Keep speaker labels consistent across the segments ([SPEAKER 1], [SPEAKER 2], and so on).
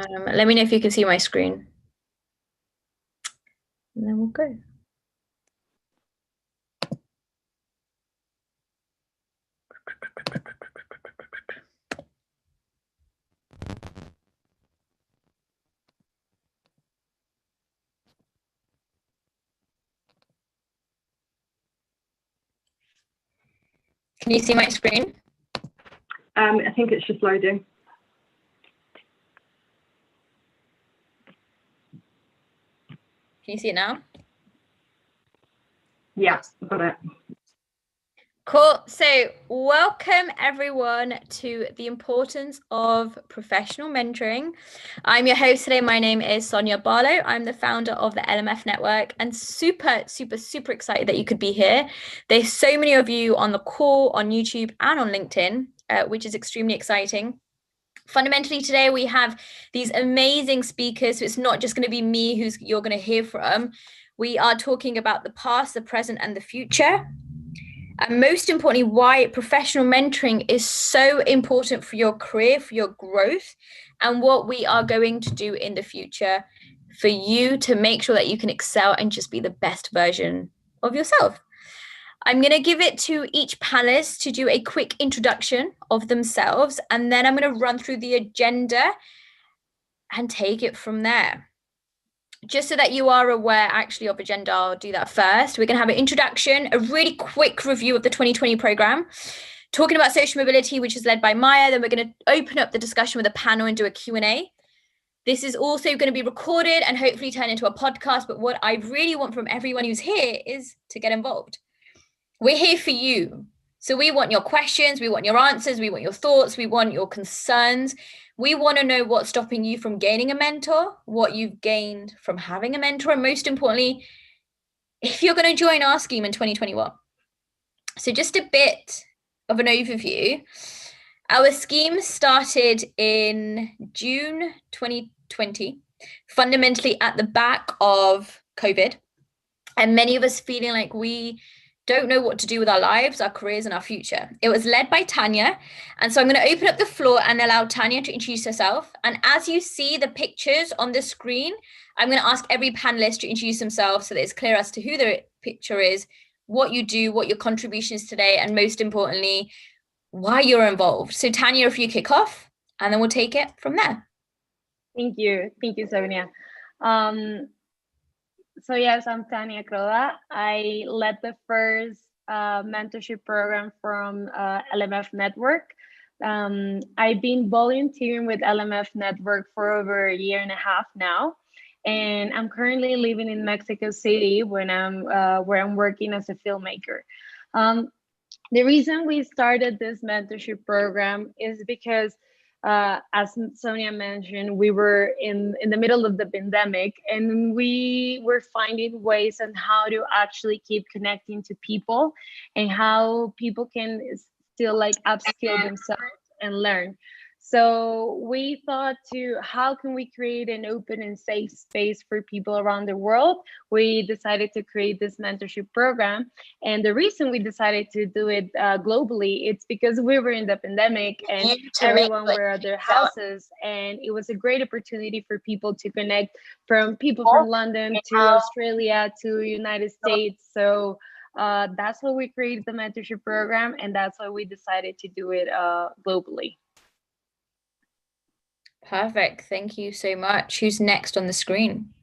[SPEAKER 1] Let me know if you can see my screen. And then we'll go. Can you see my screen?
[SPEAKER 2] I think it's just loading.
[SPEAKER 1] Can you see it now?
[SPEAKER 2] Yeah, got it.
[SPEAKER 1] Cool. So welcome everyone to the importance of professional mentoring. I'm your host today. My name is Sonia Barlow. I'm the founder of the LMF network and super excited that you could be here. There's so many of you on the call, on YouTube and on LinkedIn, which is extremely exciting. Fundamentally, today we have these amazing speakers. So it's not just going to be me who's you're going to hear from. We are talking about the past, the present, and the future. And most importantly, why professional mentoring is so important for your career, for your growth, and what we are going to do in the future for you to make sure that you can excel and just be the best version of yourself. I'm going to give it to each panelist to do a quick introduction of themselves, and then I'm going to run through the agenda and take it from there. Just so that you are aware actually of agenda, I'll do that first. We're going to have an introduction, a really quick review of the 2020 program, talking about social mobility, which is led by Maya. Then we're going to open up the discussion with a panel and do a Q&A. This is also going to be recorded and hopefully turn into a podcast. But what I really want from everyone who's here is to get involved. We're here for you. So we want your questions, we want your answers, we want your thoughts, we want your concerns. We want to know what's stopping you from gaining a mentor, what you've gained from having a mentor, and most importantly, if you're going to join our scheme in 2021. So just a bit of an overview. Our scheme started in June 2020, fundamentally at the back of COVID, and many of us feeling like we don't know what to do with our lives, our careers, and our future. It was led by Tanya. And so I'm going to open up the floor and allow Tanya to introduce herself. And as you see the pictures on the screen, I'm going to ask every panelist to introduce themselves so that it's clear as to who the picture is, what you do, what your contribution is today, and most importantly, why you're involved. So Tanya, if you kick off, and then we'll take it from there.
[SPEAKER 3] Thank you, Sonia. So yes, I'm Tanya Croda. I led the first mentorship program from LMF Network. I've been volunteering with LMF Network for over a year and a half now, and I'm currently living in Mexico City where I'm working as a filmmaker. The reason we started this mentorship program is because as Sonia mentioned, we were in the middle of the pandemic, and we were finding ways on how to actually keep connecting to people and how people can still like upskill themselves and learn. So we thought how can we create an open and safe space for people around the world? We decided to create this mentorship program. And the reason we decided to do it globally, it's because we were in the pandemic and everyone were at their houses. And it was a great opportunity for people to connect, from people from London to Australia to United States. So that's why we created the mentorship program. And that's why we decided to do it globally.
[SPEAKER 1] Perfect. Thank you so much. Who's next on the screen?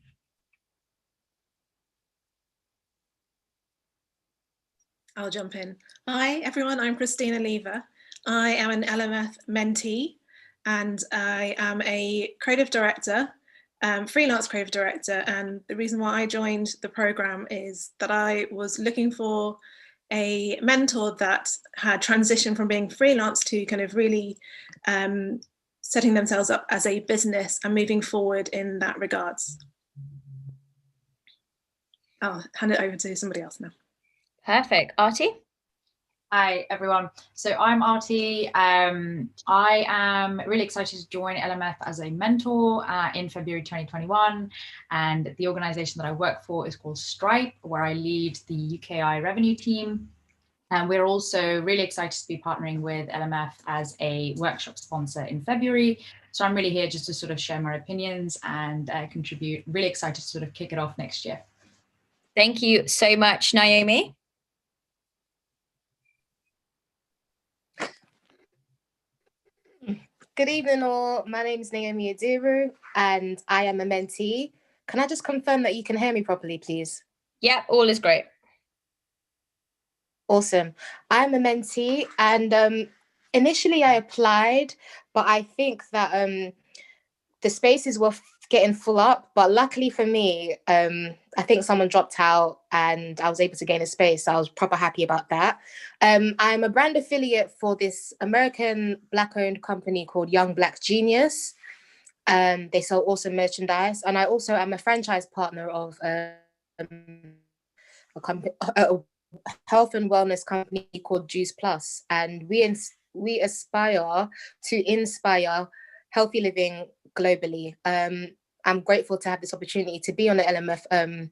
[SPEAKER 4] I'll jump in. Hi, everyone. I'm Christina Lever. I am an LMF mentee, and I am a creative director, freelance creative director. And the reason why I joined the program is that I was looking for a mentor that had transitioned from being freelance to kind of really setting themselves up as a business and moving forward in that regards. I'll hand it over to somebody else now.
[SPEAKER 1] Perfect. Artie?
[SPEAKER 5] Hi, everyone. So I'm Artie. I am really excited to join LMF as a mentor in February 2021. And the organization that I work for is called Stripe, where I lead the UKI revenue team. And we're also really excited to be partnering with LMF as a workshop sponsor in February. So I'm really here just to sort of share my opinions and contribute. Really excited to sort of kick it off next year.
[SPEAKER 1] Thank you so much, Naomi.
[SPEAKER 6] Good evening all, my name is Naomi Adiru and I am a mentee. Can I just confirm that you can hear me properly, please?
[SPEAKER 1] Yeah, all is great.
[SPEAKER 6] Awesome. I'm a mentee and initially I applied, but I think that the spaces were getting full up, but luckily for me, I think someone dropped out and I was able to gain a space. So I was proper happy about that. I'm a brand affiliate for this American Black-owned company called Young Black Genius. They sell awesome merchandise. And I also am a franchise partner of a health and wellness company called Juice Plus. And we aspire to inspire healthy living globally. I'm grateful to have this opportunity to be on the LMF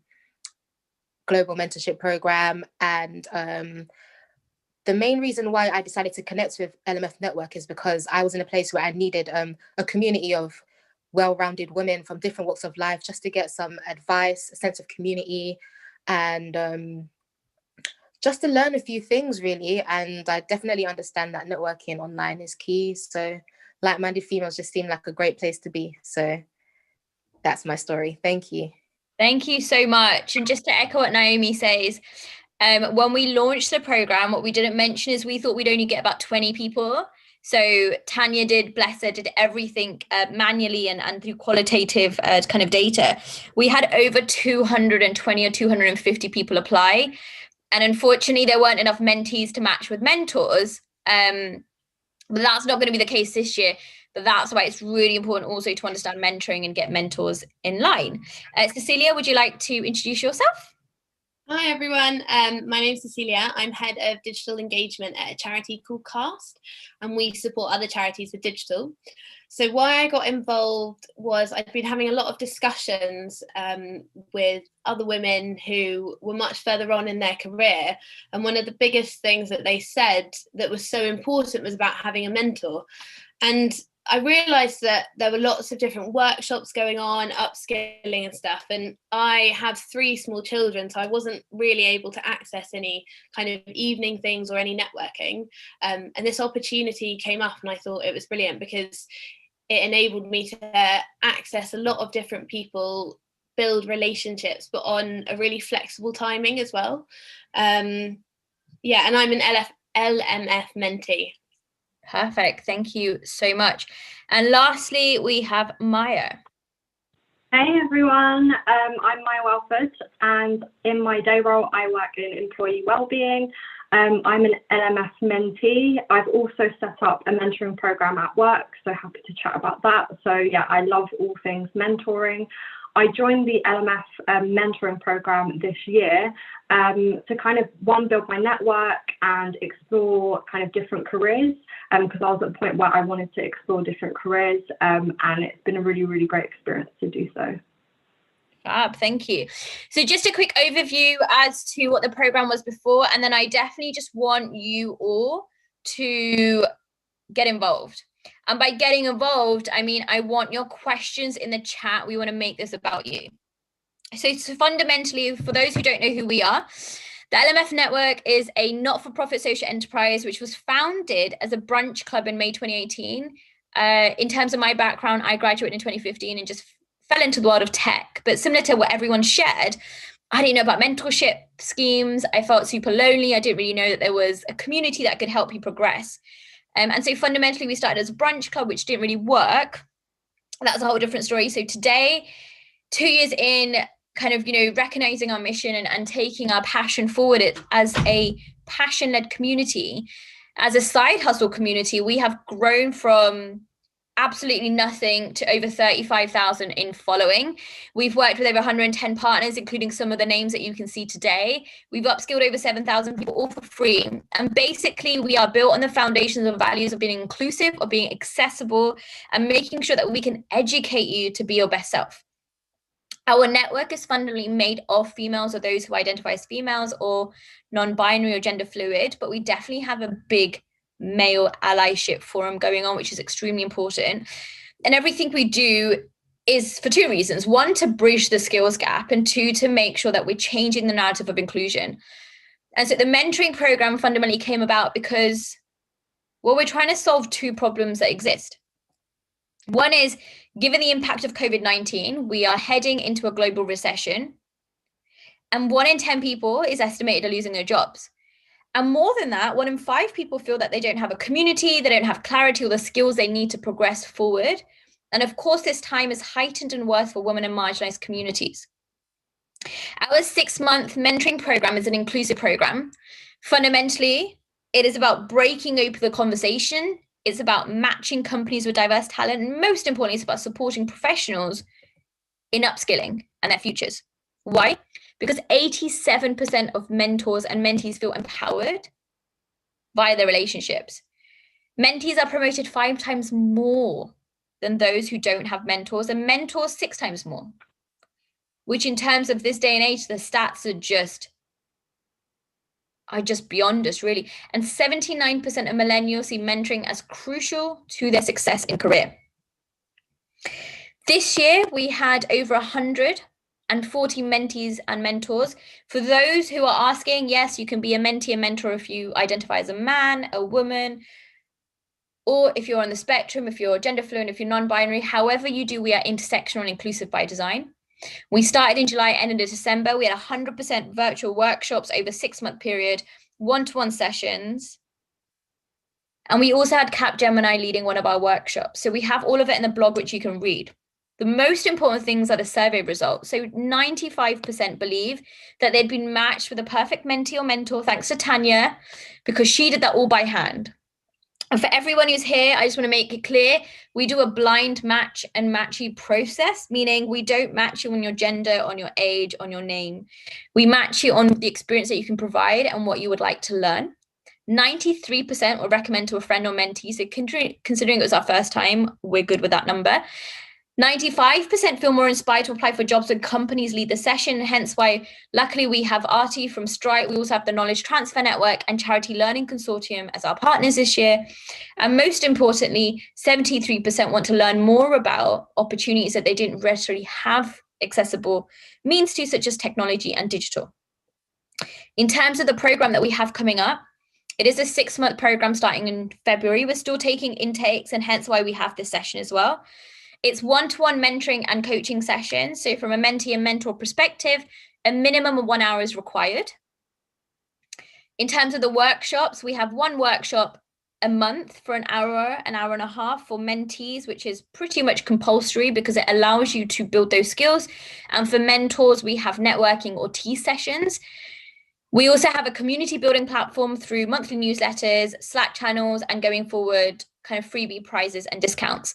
[SPEAKER 6] Global Mentorship Program. And the main reason why I decided to connect with LMF Network is because I was in a place where I needed a community of well-rounded women from different walks of life just to get some advice, a sense of community, and just to learn a few things really. And I definitely understand that networking online is key. So like-minded females just seem like a great place to be. So that's my story. Thank you.
[SPEAKER 1] Thank you so much. And just to echo what Naomi says, when we launched the program, what we didn't mention is we thought we'd only get about 20 people. So Tanya bless her, did everything manually and through qualitative kind of data. We had over 220 or 250 people apply. And unfortunately, there weren't enough mentees to match with mentors. But that's not going to be the case this year. But that's why it's really important also to understand mentoring and get mentors in line. Cecilia, would you like to introduce yourself?
[SPEAKER 7] Hi everyone, my name is Cecilia. I'm head of digital engagement at a charity called Cast, and we support other charities with digital. So why I got involved was I'd been having a lot of discussions with other women who were much further on in their career, and one of the biggest things that they said that was so important was about having a mentor. And I realised that there were lots of different workshops going on, upskilling and stuff. And I have 3 small children, so I wasn't really able to access any kind of evening things or any networking. And this opportunity came up and I thought it was brilliant because it enabled me to access a lot of different people, build relationships, but on a really flexible timing as well. And I'm an LMF mentee.
[SPEAKER 1] Perfect. Thank you so much. And lastly, we have Maya.
[SPEAKER 2] Hey everyone, I'm Maya Welford, and in my day role, I work in employee wellbeing. I'm an LMF mentee. I've also set up a mentoring program at work, so happy to chat about that. So yeah, I love all things mentoring. I joined the LMF mentoring program this year to kind of build my network and explore kind of different careers, because I was at the point where I wanted to explore different careers, and it's been a really, really great experience to do so.
[SPEAKER 1] Fab, thank you. So just a quick overview as to what the program was before, and then I definitely just want you all to get involved. And by getting involved, I mean, I want your questions in the chat. We want to make this about you. So fundamentally, for those who don't know who we are, the LMF Network is a not-for-profit social enterprise which was founded as a brunch club in May 2018. In terms of my background, I graduated in 2015 and just fell into the world of tech. But similar to what everyone shared, I didn't know about mentorship schemes. I felt super lonely. I didn't really know that there was a community that could help you progress. And so fundamentally, we started as a brunch club, which didn't really work. That's a whole different story. So today, 2 years in, kind of, recognizing our mission and taking our passion forward as a passion-led community, as a side hustle community, we have grown from absolutely nothing to over 35,000 in following. We've worked with over 110 partners, including some of the names that you can see today. We've upskilled over 7,000 people, all for free. And basically, we are built on the foundations of values of being inclusive, of being accessible, and making sure that we can educate you to be your best self. Our network is fundamentally made of females or those who identify as females or non-binary or gender fluid, but we definitely have a big male allyship forum going on, which is extremely important. And everything we do is for two reasons. One, to bridge the skills gap, and two, to make sure that we're changing the narrative of inclusion. And so the mentoring program fundamentally came about because, well, we're trying to solve two problems that exist. One is, given the impact of COVID-19, we are heading into a global recession, and 1 in 10 people is estimated are losing their jobs. And more than that, 1 in 5 people feel that they don't have a community, they don't have clarity or the skills they need to progress forward. And of course, this time is heightened and worse for women and marginalized communities. Our 6-month mentoring program is an inclusive program. Fundamentally, it is about breaking open the conversation. It's about matching companies with diverse talent. And most importantly, it's about supporting professionals in upskilling and their futures. Why? Because 87% of mentors and mentees feel empowered via their relationships. Mentees are promoted 5 times more than those who don't have mentors, and mentors 6 times more, which in terms of this day and age, the stats are just beyond us, really. And 79% of millennials see mentoring as crucial to their success in career. This year, we had over 140 mentees and mentors. For those who are asking, yes, you can be a mentee and mentor if you identify as a man, a woman, or if you're on the spectrum, if you're gender fluid, if you're non-binary. However you do, we are intersectional and inclusive by design. We started in July, ended in December. We had 100% virtual workshops over a 6-month period, one-to-one sessions. And we also had Capgemini leading one of our workshops. So we have all of it in the blog, which you can read. The most important things are the survey results. So 95% believe that they'd been matched with a perfect mentee or mentor, thanks to Tanya, because she did that all by hand. And for everyone who's here, I just want to make it clear, we do a blind match and match you process, meaning we don't match you on your gender, on your age, on your name. We match you on the experience that you can provide and what you would like to learn. 93% will recommend to a friend or mentee. So considering it was our first time, we're good with that number. 95% feel more inspired to apply for jobs when companies lead the session, hence why luckily we have Artie from Stripe. We also have the Knowledge Transfer Network and Charity Learning Consortium as our partners this year. And most importantly, 73% want to learn more about opportunities that they didn't necessarily have accessible means to, such as technology and digital. In terms of the program that we have coming up, it is a 6-month program starting in February. We're still taking intakes, and hence why we have this session as well. It's one-to-one mentoring and coaching sessions. So from a mentee and mentor perspective, a minimum of 1 hour is required. In terms of the workshops, we have 1 workshop a month for an hour and a half for mentees, which is pretty much compulsory because it allows you to build those skills. And for mentors, we have networking or tea sessions. We also have a community building platform through monthly newsletters, Slack channels, and going forward, kind of freebie prizes and discounts.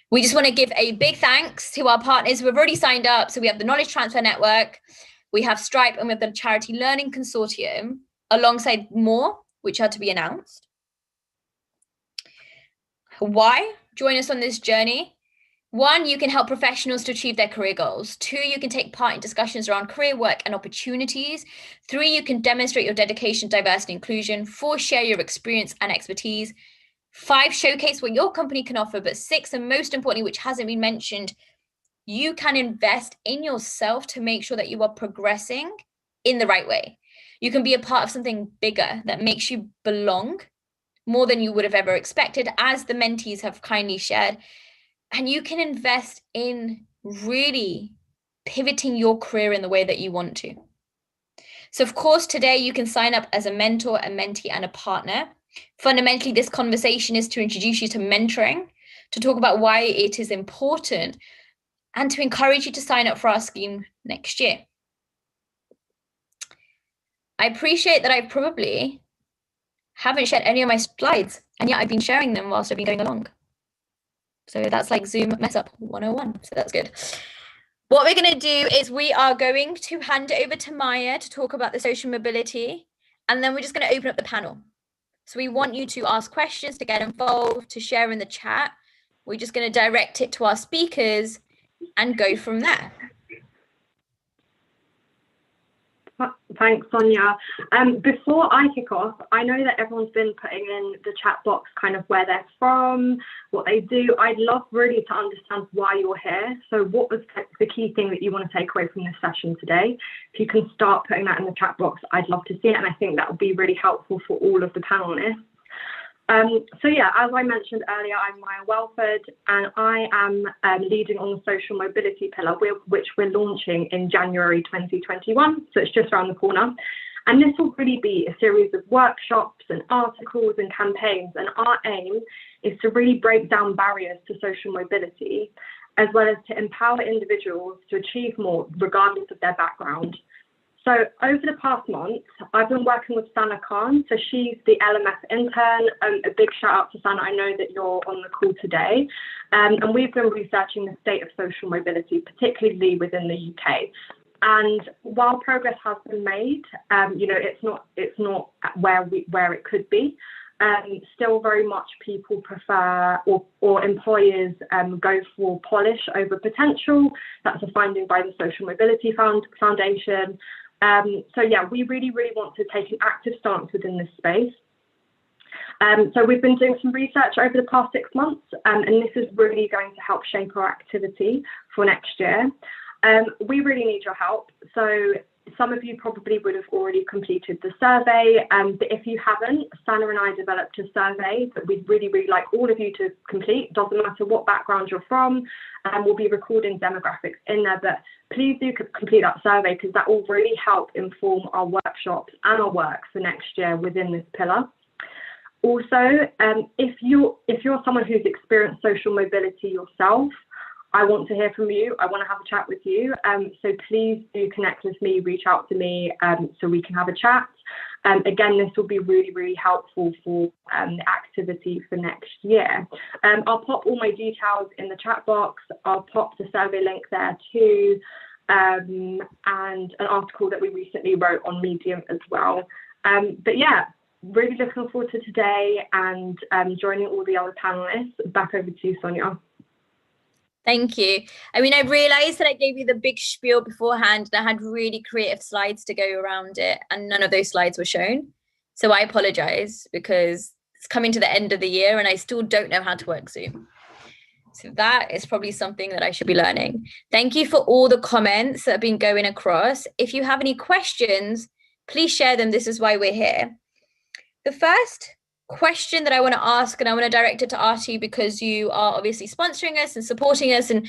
[SPEAKER 1] We just want to give a big thanks to our partners who have already signed up. So we have the Knowledge Transfer Network, we have Stripe, and we have the Charity Learning Consortium, alongside more, which are to be announced. Why join us on this journey? 1, you can help professionals to achieve their career goals. 2, you can take part in discussions around career work and opportunities. 3, you can demonstrate your dedication to diversity and inclusion. 4, share your experience and expertise. 5, showcase what your company can offer. But 6, and most importantly, which hasn't been mentioned, you can invest in yourself to make sure that you are progressing in the right way. You can be a part of something bigger that makes you belong more than you would have ever expected, as the mentees have kindly shared. And you can invest in really pivoting your career in the way that you want to. So of course, today you can sign up as a mentor, a mentee, and a partner. Fundamentally, this conversation is to introduce you to mentoring, to talk about why it is important, and to encourage you to sign up for our scheme next year. I appreciate that I probably haven't shared any of my slides, and yet I've been sharing them whilst I've been going along. So that's like Zoom mess up 101. So that's good. What we're going to do is we are going to hand it over to Maya to talk about the social mobility, and then we're just going to open up the panel. So we want you to ask questions, to get involved, to share in the chat. We're just going to direct it to our speakers and go from there.
[SPEAKER 2] Thanks, Sonia. Before I kick off, I know that everyone's been putting in the chat box kind of where they're from, what they do. I'd love really to understand why you're here. So what was the key thing that you want to take away from this session today? If you can start putting that in the chat box, I'd love to see it. And I think that would be really helpful for all of the panelists. So yeah, as I mentioned earlier, I'm Maya Welford, and I am leading on the social mobility pillar, which we're launching in January 2021. So it's just around the corner. And this will really be a series of workshops and articles and campaigns. And our aim is to really break down barriers to social mobility, as well as to empower individuals to achieve more regardless of their background. So over the past month, I've been working with Sana Khan. So she's the LMF intern. A big shout out to Sana. I know that you're on the call today. And we've been researching the state of social mobility, particularly within the UK. And while progress has been made, you know, it's not where it could be. Still very much people prefer or employers go for polish over potential. That's a finding by the Social Mobility Foundation. So yeah, we really want to take an active stance within this space. So we've been doing some research over the past 6 months, and this is really going to help shape our activity for next year. We really need your help. So some of you probably would have already completed the survey, but if you haven't, Sana and I developed a survey that we'd really like all of you to complete. Doesn't matter what background you're from, and we'll be recording demographics in there, but please do complete that survey, because that will really help inform our workshops and our work for next year within this pillar. Also, if you're someone who's experienced social mobility yourself, I want to hear from you. I want to have a chat with you. So please do connect with me, reach out to me so we can have a chat. Again, this will be really helpful for the activity for next year. I'll pop all my details in the chat box. I'll pop the survey link there too, and an article that we recently wrote on Medium as well. But yeah, really looking forward to today and joining all the other panelists. Back over to you, Sonia.
[SPEAKER 1] Thank you. I mean, I realized that I gave you the big spiel beforehand, and I had really creative slides to go around it, and none of those slides were shown. So I apologize, because it's coming to the end of the year and I still don't know how to work Zoom. So that is probably something that I should be learning. Thank you for all the comments that have been going across. If you have any questions, please share them. This is why we're here. The first question that I want to ask, and I want to direct it to Artie, because you are obviously sponsoring us and supporting us, and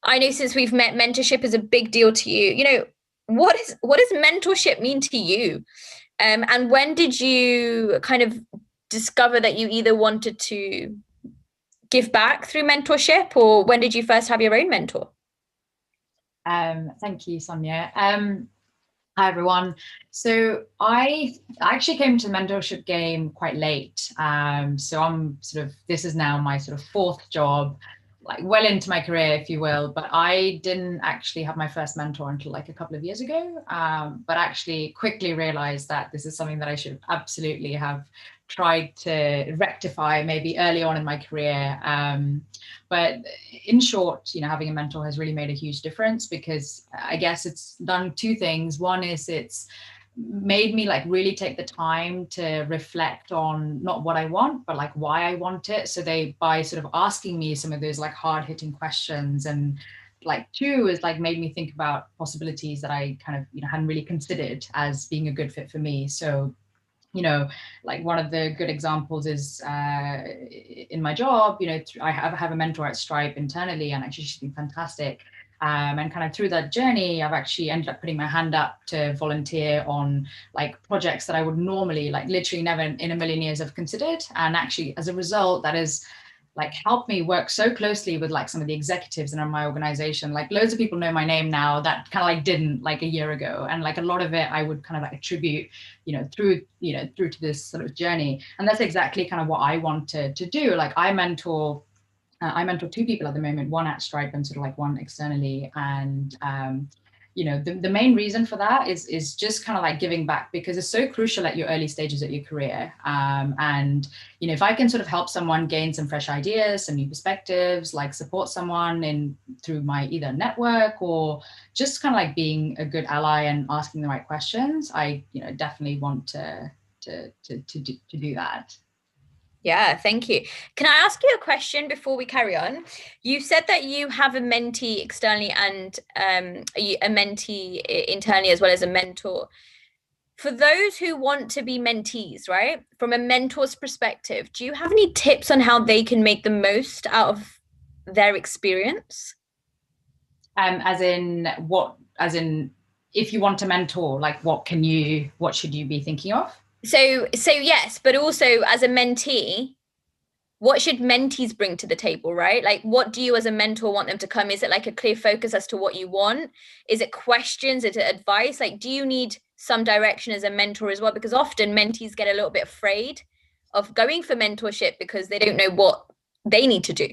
[SPEAKER 1] I know since we've met, mentorship is a big deal to you. You know, what does mentorship mean to you, and when did you kind of discover that you either wanted to give back through mentorship, or when did you first have your own mentor?
[SPEAKER 5] Thank you, Sonia. Hi, everyone. So I actually came to the mentorship game quite late. So I'm this is now my sort of 4th job, like well into my career, if you will, but I didn't actually have my first mentor until like a couple of years ago, but actually quickly realized that this is something that I should absolutely have tried to rectify maybe early on in my career. But in short, you know, having a mentor has really made a huge difference, because I guess it's done 2 things. One is it's made me like really take the time to reflect on not what I want, but like why I want it. So by sort of asking me some of those like hard hitting questions, and like 2 is like made me think about possibilities that I kind of, you know, hadn't really considered as being a good fit for me. So, you know, like one of the good examples is in my job, you know, I have a mentor at Stripe internally, and actually she's been fantastic. And kind of through that journey, I've actually ended up putting my hand up to volunteer on like projects that I would normally like literally never in a million years have considered. And actually, as a result, that is like helped me work so closely with like some of the executives in my organization. Like loads of people know my name now that kind of like didn't like a year ago, and like a lot of it I would kind of like attribute, you know, through to this sort of journey. And that's exactly kind of what I wanted to do. Like I mentor 2 people at the moment, one at Stripe and sort of like one externally, and you know, the main reason for that is just kind of like giving back, because it's so crucial at your early stages of your career. And, you know, if I can sort of help someone gain some fresh ideas, some new perspectives, like support someone through my either network or just kind of like being a good ally and asking the right questions, I, you know, definitely want to do that.
[SPEAKER 1] Yeah, thank you. Can I ask you a question before we carry on? You said that you have a mentee externally and a mentee internally, as well as a mentor. For those who want to be mentees, right, from a mentor's perspective, do you have any tips on how they can make the most out of their experience?
[SPEAKER 5] As in if you want to mentor, like what should you be thinking of?
[SPEAKER 1] So yes, but also as a mentee, what should mentees bring to the table, right? Like, what do you as a mentor want them to come? Is it like a clear focus as to what you want? Is it questions? Is it advice? Like, do you need some direction as a mentor as well? Because often mentees get a little bit afraid of going for mentorship because they don't know what they need to do.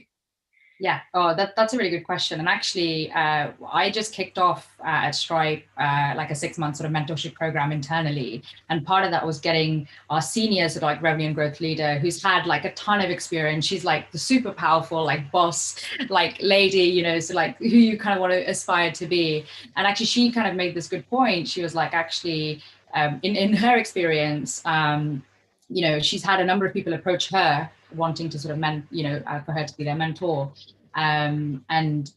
[SPEAKER 5] Yeah, oh, that's a really good question. And actually, I just kicked off at Stripe like a 6-month sort of mentorship program internally. And part of that was getting our senior sort of like revenue and growth leader who's had like a ton of experience. She's like the super powerful like boss, like lady, you know, so like who you kind of want to aspire to be. And actually, she kind of made this good point. She was like, actually, in her experience, you know, she's had a number of people approach her wanting to sort of for her to be their mentor. And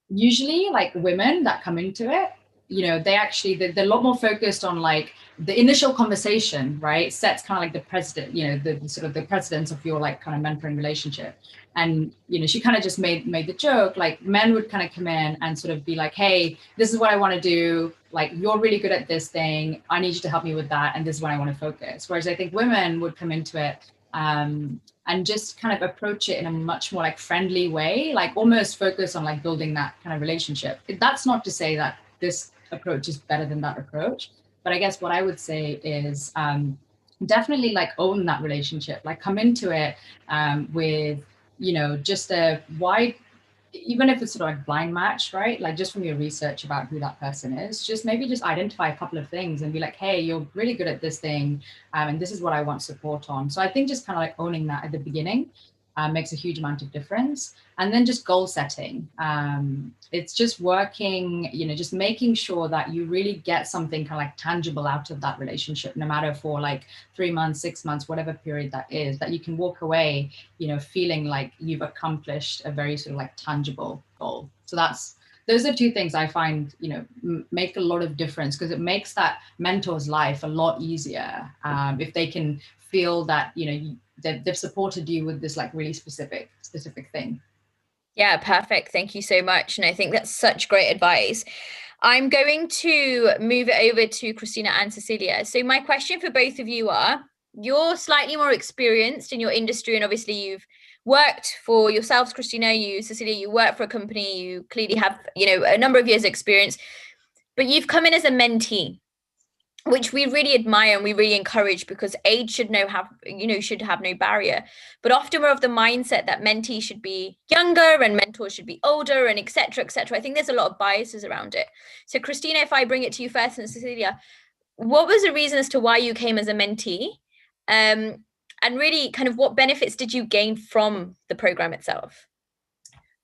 [SPEAKER 5] usually like women that come into it, you know, they're a lot more focused on like the initial conversation, right? Sets kind of like the precedent, you know, the sort of the precedence of your like kind of mentoring relationship. And, you know, she kind of just made the joke, like men would kind of come in and sort of be like, hey, this is what I want to do. Like, you're really good at this thing. I need you to help me with that. And this is what I want to focus. Whereas I think women would come into it and just kind of approach it in a much more like friendly way, like almost focus on like building that kind of relationship. That's not to say that this approach is better than that approach, but I guess what I would say is definitely like own that relationship, like come into it with, you know, just a wide, even if it's sort of like blind match, right? Like just from your research about who that person is, just identify a couple of things and be like, hey, you're really good at this thing. And this is what I want support on. So I think just kind of like owning that at the beginning makes a huge amount of difference. And then just goal setting. It's just working, you know, just making sure that you really get something kind of like tangible out of that relationship, no matter for like 3 months, 6 months, whatever period that is, that you can walk away, you know, feeling like you've accomplished a very sort of like tangible goal. So those are two things I find, you know, make a lot of difference, because it makes that mentor's life a lot easier if they can feel that, you know, that they've supported you with this like really specific thing.
[SPEAKER 1] Yeah, perfect. Thank you so much. And I think that's such great advice. I'm going to move it over to Christina and Cecilia. So my question for both of you you're slightly more experienced in your industry, and obviously you've worked for yourselves, Christina, Cecilia, you work for a company, you clearly have, you know, a number of years experience, but you've come in as a mentee, which we really admire and we really encourage, because age should have no barrier. But often we're of the mindset that mentees should be younger and mentors should be older, and et cetera, et cetera. I think there's a lot of biases around it. So Christina, if I bring it to you first, and Cecilia, what was the reason as to why you came as a mentee? And really kind of what benefits did you gain from the program itself?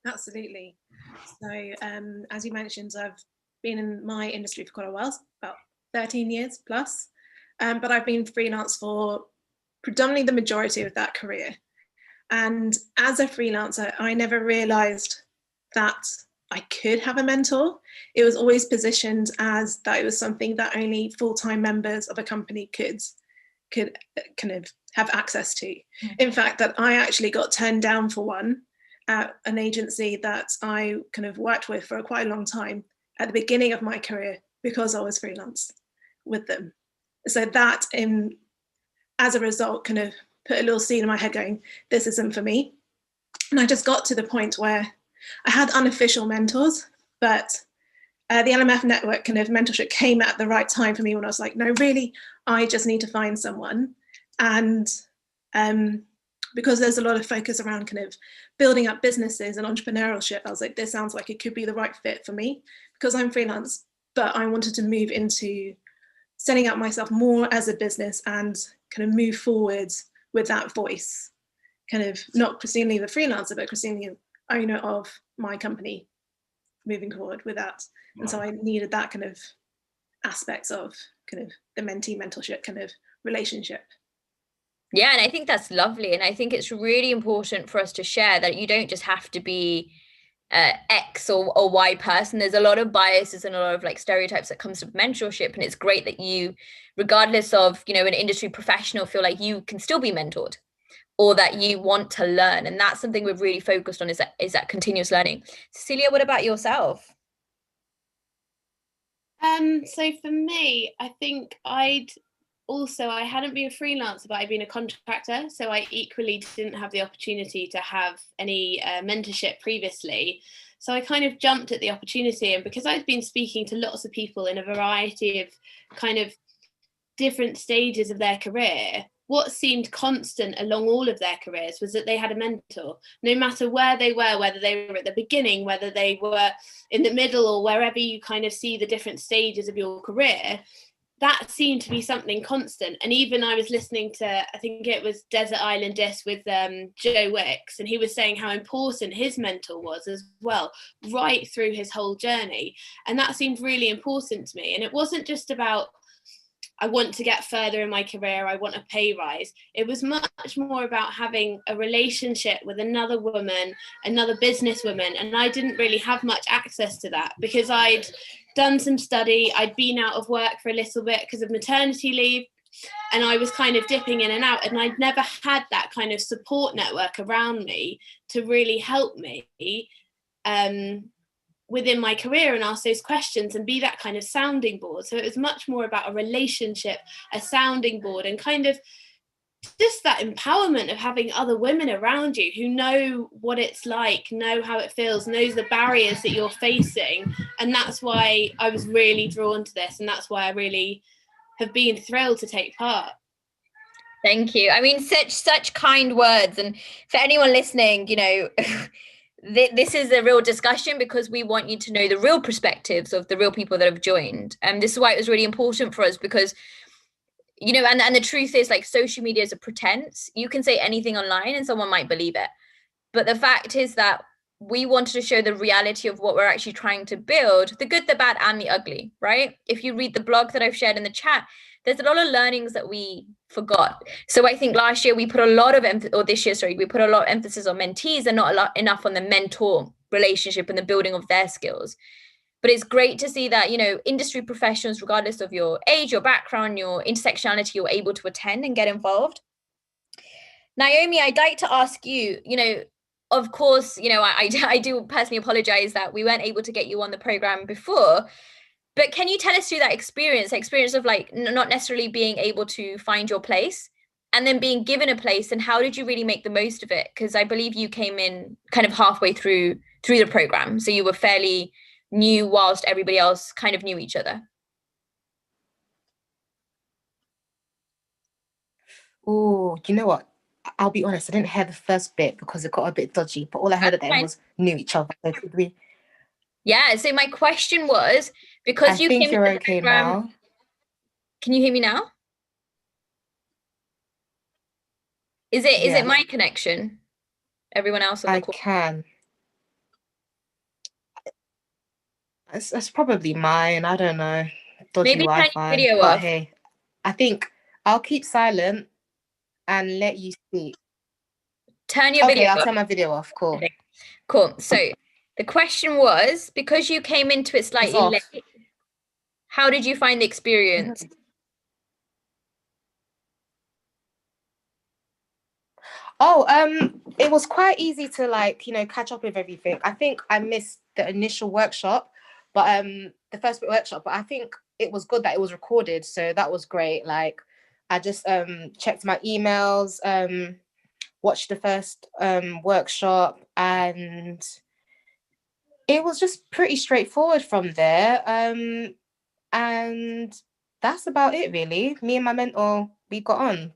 [SPEAKER 4] Absolutely. So as you mentioned, I've been in my industry for quite a while, about 13 years plus, but I've been freelance for predominantly the majority of that career. And as a freelancer, I never realized that I could have a mentor. It was always positioned as that it was something that only full-time members of a company could kind of have access to. In fact, that I actually got turned down for one at an agency that I kind of worked with for quite a long time at the beginning of my career, because I was freelance with them. So that as a result kind of put a little seed in my head going, this isn't for me. And I just got to the point where I had unofficial mentors, but the LMF network kind of mentorship came at the right time for me, when I was like, no, really, I just need to find someone. And because there's a lot of focus around kind of building up businesses and entrepreneurship, I was like, this sounds like it could be the right fit for me, because I'm freelance, but I wanted to move into setting up myself more as a business and kind of move forward with that voice. Kind of not Christina Lever freelancer, but Christina Lever owner of my company, moving forward with that. And so I needed that kind of aspects of kind of the mentee mentorship kind of relationship.
[SPEAKER 1] Yeah, and I think that's lovely. And I think it's really important for us to share that you don't just have to be X or Y person. There's a lot of biases and a lot of like stereotypes that comes with mentorship. And it's great that you, regardless of, you know, an industry professional, feel like you can still be mentored or that you want to learn. And that's something we've really focused on, is that continuous learning. Cecilia, what about yourself?
[SPEAKER 7] So for me, I think I hadn't been a freelancer, but I'd been a contractor. So I equally didn't have the opportunity to have any mentorship previously. So I kind of jumped at the opportunity. And because I'd been speaking to lots of people in a variety of kind of different stages of their career, what seemed constant along all of their careers was that they had a mentor, no matter where they were, whether they were at the beginning, whether they were in the middle, or wherever you kind of see the different stages of your career. That seemed to be something constant. And even I was listening to, I think it was Desert Island Disc with Joe Wicks, and he was saying how important his mentor was as well, right through his whole journey. And that seemed really important to me. And it wasn't just about, I want to get further in my career, I want a pay rise. It was much more about having a relationship with another woman, another businesswoman. And I didn't really have much access to that because I'd done some study, I'd been out of work for a little bit because of maternity leave, and I was kind of dipping in and out, and I'd never had that kind of support network around me to really help me within my career and ask those questions and be that kind of sounding board. So it was much more about a relationship, a sounding board, and kind of just that empowerment of having other women around you who know what it's like, know how it feels, knows the barriers that you're facing. And that's why I was really drawn to this, and that's why I really have been thrilled to take part.
[SPEAKER 1] Thank you. I mean, such kind words. And for anyone listening, you know, this is a real discussion because we want you to know the real perspectives of the real people that have joined. And this is why it was really important for us, because, you know, and the truth is, like, social media is a pretense. You can say anything online and someone might believe it. But the fact is that we wanted to show the reality of what we're actually trying to build, the good, the bad, and the ugly, right? If you read the blog that I've shared in the chat, there's a lot of learnings that we forgot. So I think last year we put a lot of we put a lot of emphasis on mentees and not enough on the mentor relationship and the building of their skills. But it's great to see that, you know, industry professionals, regardless of your age, your background, your intersectionality, you're able to attend and get involved. Naomi, I'd like to ask you, you know, of course, you know, I do personally apologize that we weren't able to get you on the program before, but can you tell us through that experience of like not necessarily being able to find your place and then being given a place, and how did you really make the most of it? Because I believe you came in kind of halfway through the program, so you were fairly new whilst everybody else kind of knew each other.
[SPEAKER 6] Oh, you know what? I'll be honest, I didn't hear the first bit because it got a bit dodgy, but all I heard at the end was knew each other. So could we?
[SPEAKER 1] Yeah, so my question was, because you
[SPEAKER 6] think
[SPEAKER 1] came
[SPEAKER 6] you're
[SPEAKER 1] to the
[SPEAKER 6] okay
[SPEAKER 1] program,
[SPEAKER 6] now.
[SPEAKER 1] Can you hear me now? Is it my connection? Everyone else on the call?
[SPEAKER 6] I can. That's probably mine. I don't know. Dodgy
[SPEAKER 1] Maybe turn your
[SPEAKER 6] Wi-Fi.
[SPEAKER 1] video
[SPEAKER 6] But
[SPEAKER 1] off.
[SPEAKER 6] hey, I think I'll keep silent and let you speak.
[SPEAKER 1] Turn your video
[SPEAKER 6] Okay, I'll
[SPEAKER 1] off.
[SPEAKER 6] turn my video off. Cool.
[SPEAKER 1] Okay. Cool. So the question was, because you came into it slightly late, how did you find the experience?
[SPEAKER 6] Oh, it was quite easy to, like, you know, catch up with everything. I think I missed the initial workshop, but the first workshop, but I think it was good that it was recorded, so that was great. Like, I just checked my emails, watched the first workshop, and it was just pretty straightforward from there. And that's about it, really. Me and my mentor, we got on.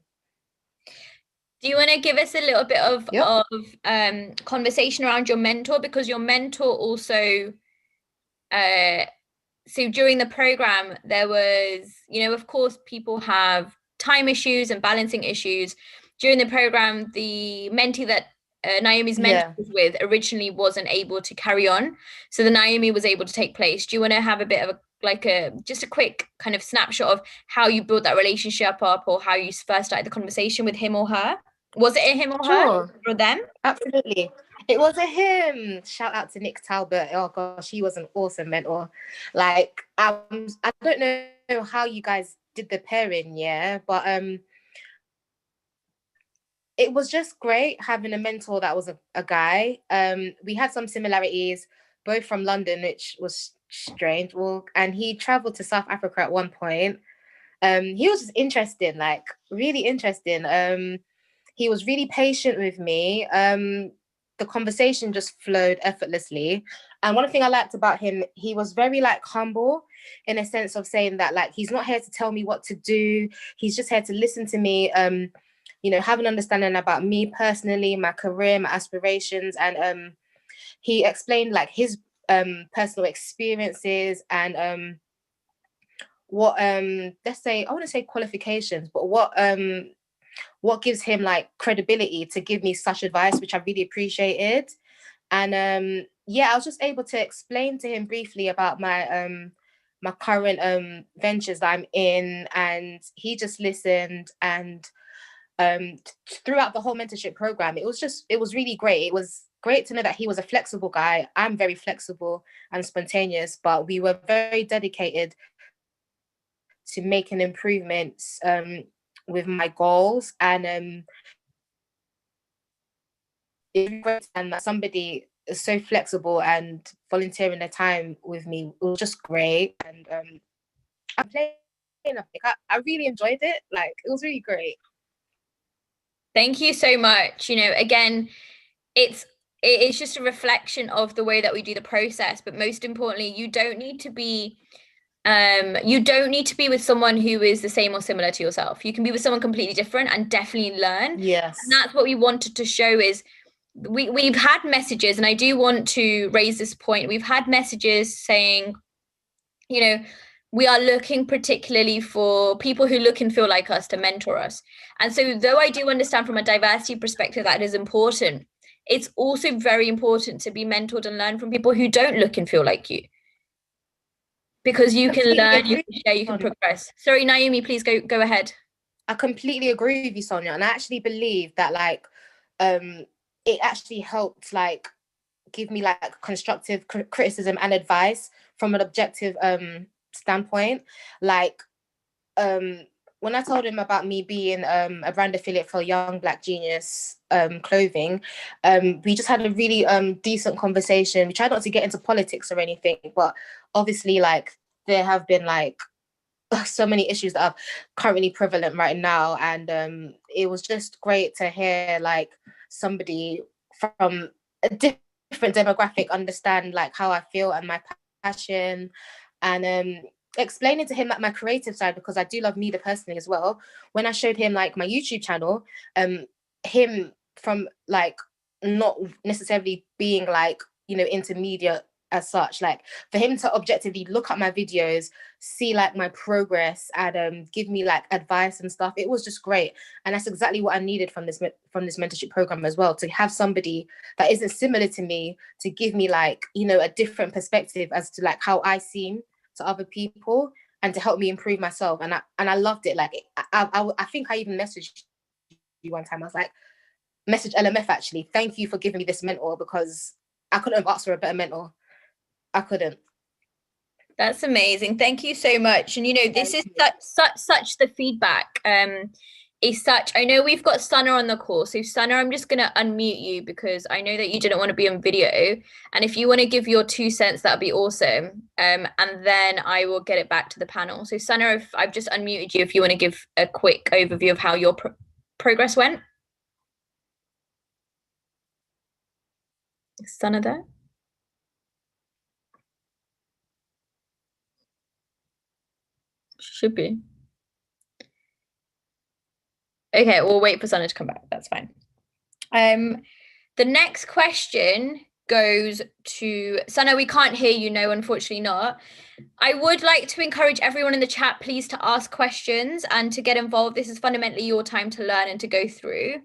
[SPEAKER 1] Do you want to give us a little bit of conversation around your mentor? Because your mentor also so during the program, there was, you know, of course, people have time issues and balancing issues. During the program, the mentee that Naomi's mentor was with originally wasn't able to carry on. So the Naomi was able to take place. Do you want to have a bit of just a quick kind of snapshot of how you built that relationship up, or how you first started the conversation with him or her? Was it a him or her or them?
[SPEAKER 6] Absolutely. It was a him. Shout out to Nick Talbot. Oh gosh, he was an awesome mentor. Like, I don't know how you guys did the pairing, but it was just great having a mentor that was a guy. We had some similarities, both from London, which was strange. Well, and he traveled to South Africa at one point. He was just interesting, like really interesting. He was really patient with me. The conversation just flowed effortlessly. And one thing I liked about him, he was very like humble, in a sense of saying that like he's not here to tell me what to do. He's just here to listen to me, you know, have an understanding about me personally, my career, my aspirations. And he explained like his personal experiences and what let's say, I want to say qualifications, but what gives him like credibility to give me such advice, which I really appreciated. And yeah, I was just able to explain to him briefly about my my current ventures that I'm in, and he just listened. And throughout the whole mentorship program, it was really great. It was great to know that he was a flexible guy. I'm very flexible and spontaneous, but we were very dedicated to making improvements with my goals. And and that somebody is so flexible and volunteering their time with me, it was just great. And I really enjoyed it. Like, it was really great.
[SPEAKER 1] Thank you so much. You know, again, it's just a reflection of the way that we do the process, but most importantly, you don't need to be with someone who is the same or similar to yourself. You can be with someone completely different and definitely learn.
[SPEAKER 6] Yes.
[SPEAKER 1] And that's what we wanted to show is we've had messages, and I do want to raise this point. We've had messages saying, you know, we are looking particularly for people who look and feel like us to mentor us. And so though I do understand from a diversity perspective that is important, it's also very important to be mentored and learn from people who don't look and feel like you. Because you can learn, you can share, you can progress. Sorry, Naomi, please go ahead.
[SPEAKER 6] I completely agree with you, Sonia. And I actually believe that like it actually helped like give me like constructive criticism and advice from an objective standpoint. Like when I told him about me being a brand affiliate for Young Black Genius clothing, we just had a really decent conversation. We tried not to get into politics or anything, but obviously like there have been like so many issues that are currently prevalent right now. And it was just great to hear like somebody from a different demographic understand like how I feel and my passion. And explaining to him like my creative side, because I do love media personally as well. When I showed him like my YouTube channel, him from like not necessarily being like, you know, into media as such, like for him to objectively look at my videos, see like my progress, and give me like advice and stuff, it was just great. And that's exactly what I needed from this mentorship program as well, to have somebody that isn't similar to me to give me like, you know, a different perspective as to like how I seem to other people, and to help me improve myself. And I loved it. Like I think I even messaged you one time. I was like, message LMF actually, thank you for giving me this mentor, because I couldn't have asked for a better mentor. I couldn't.
[SPEAKER 1] That's amazing. Thank you so much. And you know, this is such the feedback is such. I know we've got Sana on the call. So Sana, I'm just going to unmute you because I know that you didn't want to be on video. And if you want to give your 2 cents, that'd be awesome. And then I will get it back to the panel. So Sana, if I've just unmuted you, if you want to give a quick overview of how your progress went. Sana there? Should be. Okay, we'll wait for Sana to come back. That's fine. The next question goes to Sana. We can't hear you. No, unfortunately not. I would like to encourage everyone in the chat, please, to ask questions and to get involved. This is fundamentally your time to learn and to go through.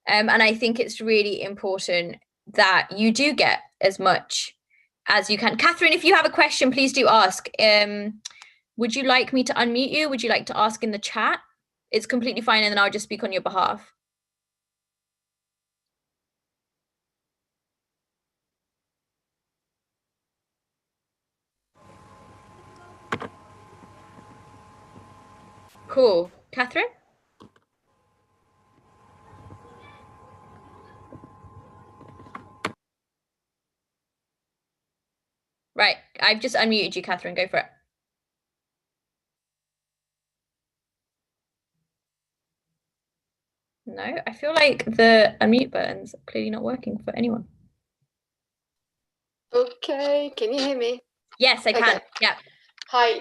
[SPEAKER 1] And I think it's really important that you do get as much as you can. Catherine, if you have a question, please do ask. Would you like me to unmute you? Would you like to ask in the chat? It's completely fine, and then I'll just speak on your behalf. Cool. Catherine? Right, I've just unmuted you, Catherine. Go for it. No, I feel like the unmute button's clearly not working for anyone.
[SPEAKER 8] Okay, can you hear me?
[SPEAKER 1] Yes, I can.
[SPEAKER 8] Okay.
[SPEAKER 1] Yeah.
[SPEAKER 8] Hi,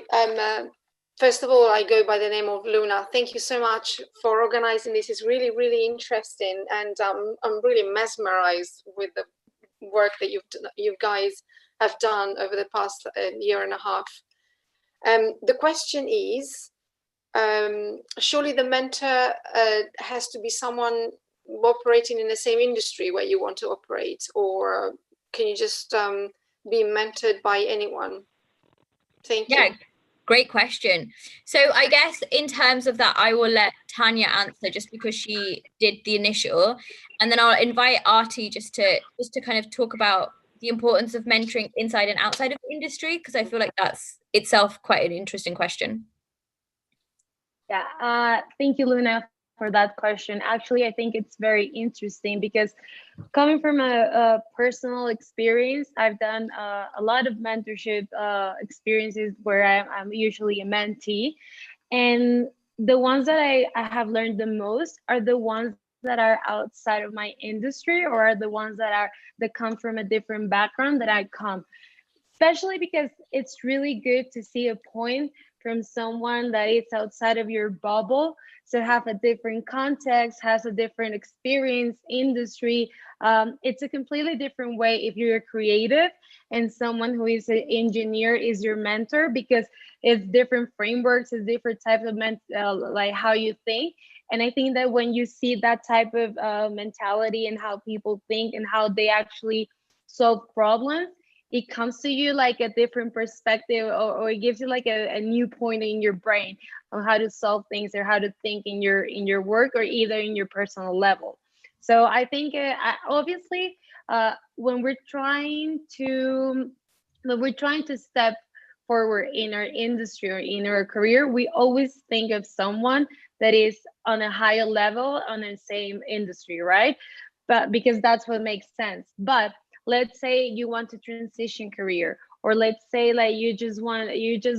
[SPEAKER 8] first of all, I go by the name of Luna. Thank you so much for organizing this. It's really, really interesting, and I'm really mesmerized with the work that you guys have done over the past year and a half. The question is, surely the mentor has to be someone operating in the same industry where you want to operate, or can you just be mentored by anyone? Thank you.
[SPEAKER 1] Yeah, great question. So I guess in terms of that, I will let Tanya answer just because she did the initial, and then I'll invite Artie just to kind of talk about the importance of mentoring inside and outside of the industry, because I feel like that's itself quite an interesting question.
[SPEAKER 3] Yeah, thank you, Luna, for that question. Actually, I think it's very interesting because coming from a personal experience, I've done a lot of mentorship experiences where I'm usually a mentee. And the ones that I have learned the most are the ones that are outside of my industry, or are the ones that come from a different background that I come. Especially because it's really good to see a point from someone that is outside of your bubble, so have a different context, has a different experience, industry. It's a completely different way if you're a creative and someone who is an engineer is your mentor, because it's different frameworks, it's different types of like how you think. And I think that when you see that type of mentality and how people think and how they actually solve problems, it comes to you like a different perspective, or it gives you like a new point in your brain on how to solve things or how to think in your work, or either in your personal level. So I think obviously when we're trying to step forward in our industry or in our career, we always think of someone that is on a higher level on the same industry, right? But because that's what makes sense. But let's say you want to transition career, or let's say like you just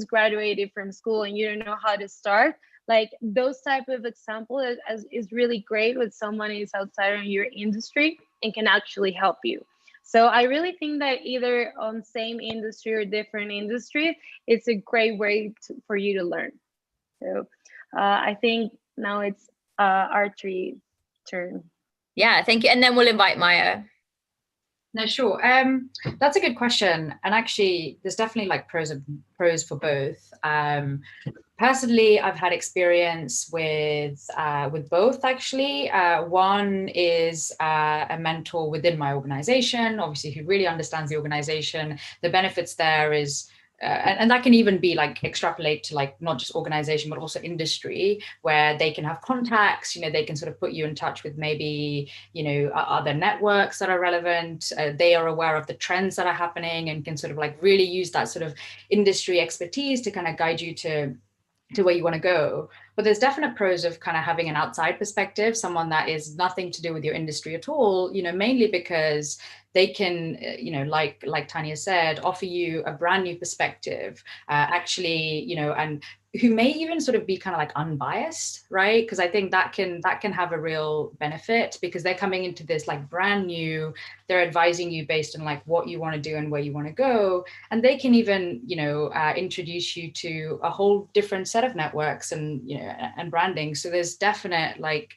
[SPEAKER 3] graduated from school and you don't know how to start. Like those type of example is really great with someone who's outside of your industry and can actually help you. So I really think that either on same industry or different industry, it's a great way for you to learn. So I think now it's Archie's turn.
[SPEAKER 1] Yeah, thank you. And then we'll invite Maya.
[SPEAKER 5] No, sure. That's a good question. And actually, there's definitely like pros for both. Personally, I've had experience with both, actually. One is a mentor within my organization, obviously, who really understands the organization. The benefits there is, and that can even be like extrapolate to like not just organization, but also industry, where they can have contacts, they can sort of put you in touch with maybe, other networks that are relevant. They are aware of the trends that are happening and can sort of like really use that sort of industry expertise to kind of guide you to where you want to go. But there's definite pros of kind of having an outside perspective, someone that is nothing to do with your industry at all, mainly because they can, like Tanya said, offer you a brand new perspective, actually, and who may even sort of be kind of like unbiased, right? Because I think that can have a real benefit, because they're coming into this like brand new, they're advising you based on like what you want to do and where you want to go. And they can even, introduce you to a whole different set of networks and, and branding. So there's definite like,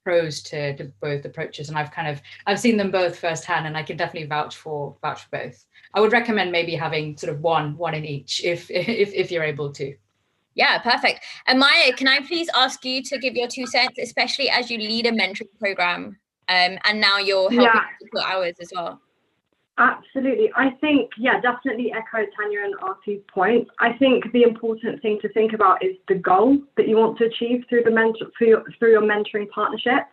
[SPEAKER 5] pros to both approaches, and I've seen them both firsthand, and I can definitely vouch for both. I would recommend maybe having sort of one in each if you're able to.
[SPEAKER 1] Yeah, perfect. And Maya, can I please ask you to give your 2 cents, especially as you lead a mentoring program, and now you're helping support ours as well?
[SPEAKER 2] Absolutely. I think, definitely echo Tanya and Artu's points. I think the important thing to think about is the goal that you want to achieve through through your mentoring partnership.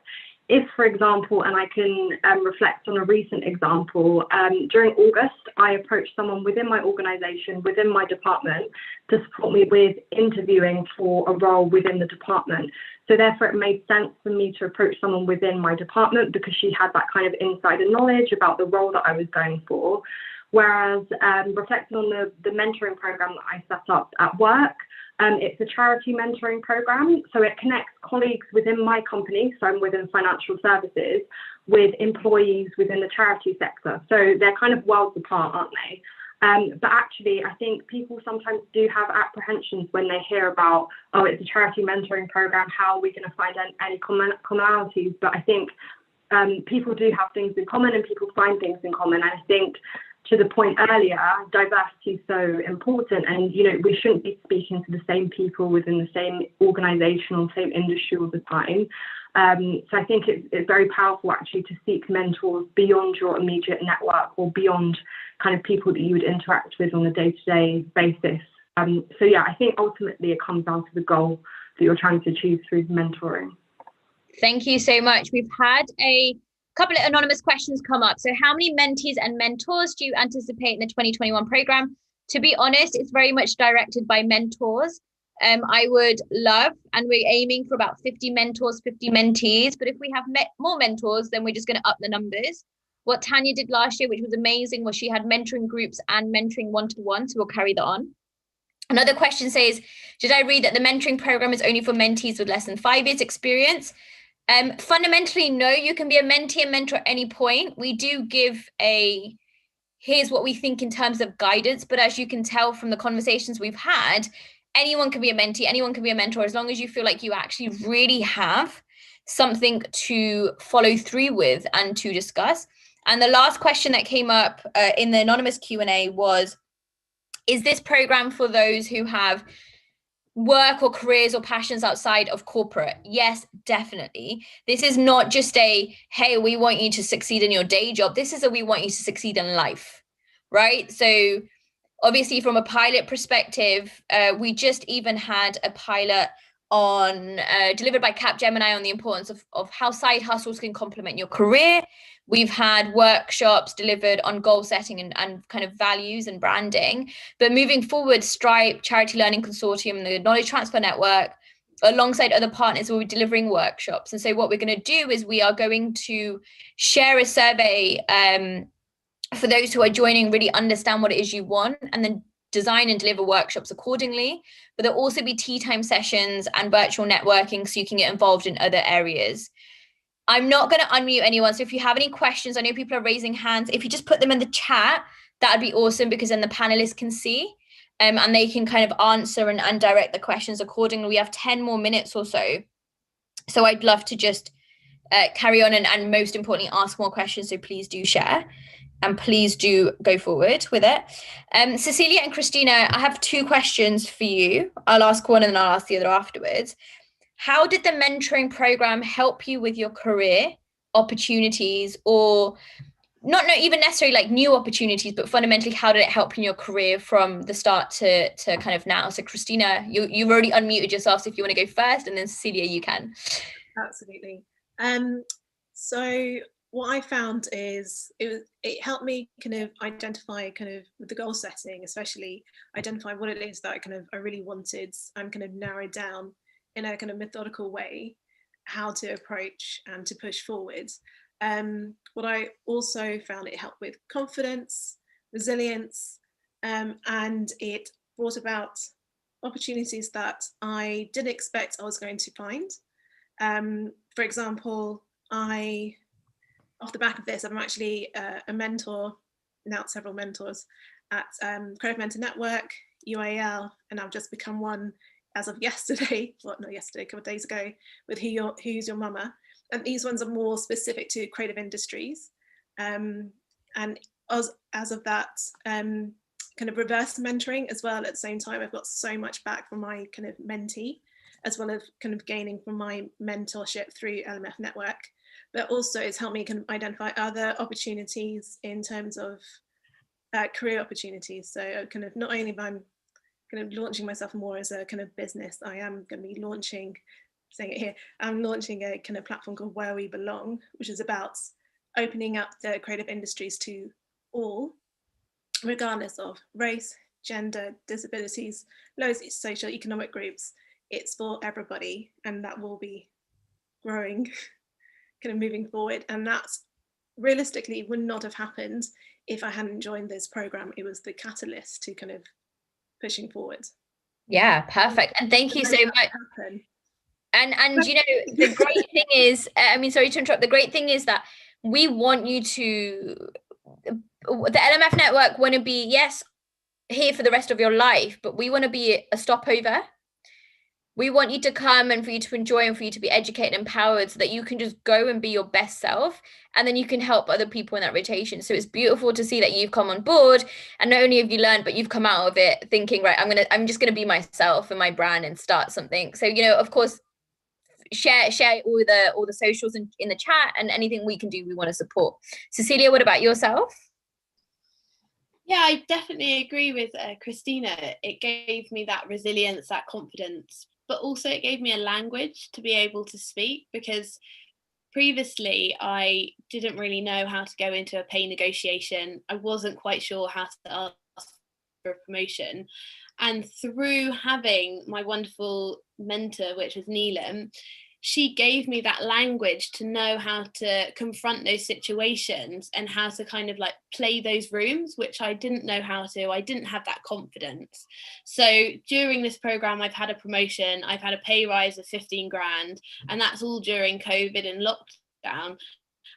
[SPEAKER 2] If, for example, and I can reflect on a recent example, during August, I approached someone within my organisation, within my department, to support me with interviewing for a role within the department. So therefore, it made sense for me to approach someone within my department because she had that kind of insider knowledge about the role that I was going for. Whereas reflecting on the mentoring program that I set up at work, it's a charity mentoring program, so it connects colleagues within my company, so I'm within financial services, with employees within the charity sector. So they're kind of worlds apart, aren't they? But actually, I think people sometimes do have apprehensions when they hear about, oh, it's a charity mentoring program, how are we going to find any commonalities? But I think people do have things in common and people find things in common. And I think, to the point earlier, diversity is so important, and we shouldn't be speaking to the same people within the same organisation or same industry all the time. So I think it's very powerful actually to seek mentors beyond your immediate network or beyond kind of people that you would interact with on a day-to-day basis. So yeah, I think ultimately it comes down to the goal that you're trying to achieve through mentoring.
[SPEAKER 1] Thank you so much. We've had a couple of anonymous questions come up. So how many mentees and mentors do you anticipate in the 2021 program? To be honest, it's very much directed by mentors. I would love, and we're aiming for about 50 mentors, 50 mentees. But if we have more mentors, then we're just going to up the numbers. What Tanya did last year, which was amazing, was she had mentoring groups and mentoring one-to-one. So we'll carry that on. Another question says, did I read that the mentoring program is only for mentees with less than 5 years experience? Fundamentally, no, you can be a mentee and mentor at any point. We do give here's what we think in terms of guidance, but as you can tell from the conversations we've had, anyone can be a mentee, anyone can be a mentor, as long as you feel like you actually really have something to follow through with and to discuss. And the last question that came up in the anonymous Q&A was, is this program for those who have work or careers or passions outside of corporate? Yes, definitely. This is not just a, hey, we want you to succeed in your day job. This is a, we want you to succeed in life, right? So obviously from a pilot perspective, we just even had a pilot on delivered by Capgemini on the importance of how side hustles can complement your career. We've had workshops delivered on goal setting and kind of values and branding. But moving forward, Stripe, Charity Learning Consortium, and the Knowledge Transfer Network, alongside other partners, will be delivering workshops. And so what we're going to do is we are going to share a survey for those who are joining, really understand what it is you want, and then design and deliver workshops accordingly. But there'll also be tea time sessions and virtual networking so you can get involved in other areas. I'm not going to unmute anyone. So if you have any questions, I know people are raising hands. If you just put them in the chat, that would be awesome, because then the panelists can see and they can kind of answer and direct the questions accordingly. We have 10 more minutes or so. So I'd love to just carry on and most importantly, ask more questions. So please do share and please do go forward with it. Cecilia and Christina, I have 2 questions for you. I'll ask one and then I'll ask the other afterwards. How did the mentoring program help you with your career opportunities, or not even necessarily like new opportunities, but fundamentally, how did it help in your career from the start to kind of now? So Christina, you've already unmuted yourself, so if you want to go first, and then Cecilia, you can.
[SPEAKER 4] Absolutely. So what I found is it helped me kind of identify kind of with the goal setting, especially identify what it is that I really wanted and kind of narrow down in a kind of methodical way how to approach and to push forward. What I also found, it helped with confidence, resilience, and it brought about opportunities that I didn't expect I was going to find. For example, off the back of this, I'm actually a mentor, now several mentors at Credit Mentor Network, UAL, and I've just become one as of yesterday, well, not yesterday, a couple of days ago, with Who's Your Mama. and these ones are more specific to creative industries. And as of that, kind of reverse mentoring as well. At the same time, I've got so much back from my kind of mentee, as well as kind of gaining from my mentorship through LMF Network. But also it's helped me kind of identify other opportunities in terms of career opportunities. So kind of not only if I'm kind of launching myself more as a kind of business, I am going to be launching, saying it here, I'm launching a kind of platform called Where We Belong, which is about opening up the creative industries to all, regardless of race, gender, disabilities, loads of social economic groups. It's for everybody, and that will be growing, kind of moving forward. And that's realistically would not have happened if I hadn't joined this program. It was the catalyst to kind of pushing forward.
[SPEAKER 1] Yeah, perfect. And thank you so much. And you know, the great thing is, I mean, sorry to interrupt, the great thing is that we want you to, the LMF network want to be, yes, here for the rest of your life, but we want to be a stopover. We want you to come and for you to enjoy and for you to be educated and empowered so that you can just go and be your best self, and then you can help other people in that rotation. So it's beautiful to see that you've come on board, and not only have you learned, but you've come out of it thinking, right, I'm just gonna be myself and my brand and start something. So, you know, of course, share all the socials in the chat, and anything we can do, we want to support. Cecilia, what about yourself?
[SPEAKER 7] Yeah, I definitely agree with Christina. It gave me that resilience, that confidence, but also it gave me a language to be able to speak, because previously I didn't really know how to go into a pay negotiation. I wasn't quite sure how to ask for a promotion. And through having my wonderful mentor, which was Neelam, she gave me that language to know how to confront those situations and how to kind of like play those rooms, which I didn't know how to. I didn't have that confidence. So during this program, I've had a promotion, I've had a pay rise of 15 grand, and that's all during COVID and lockdown.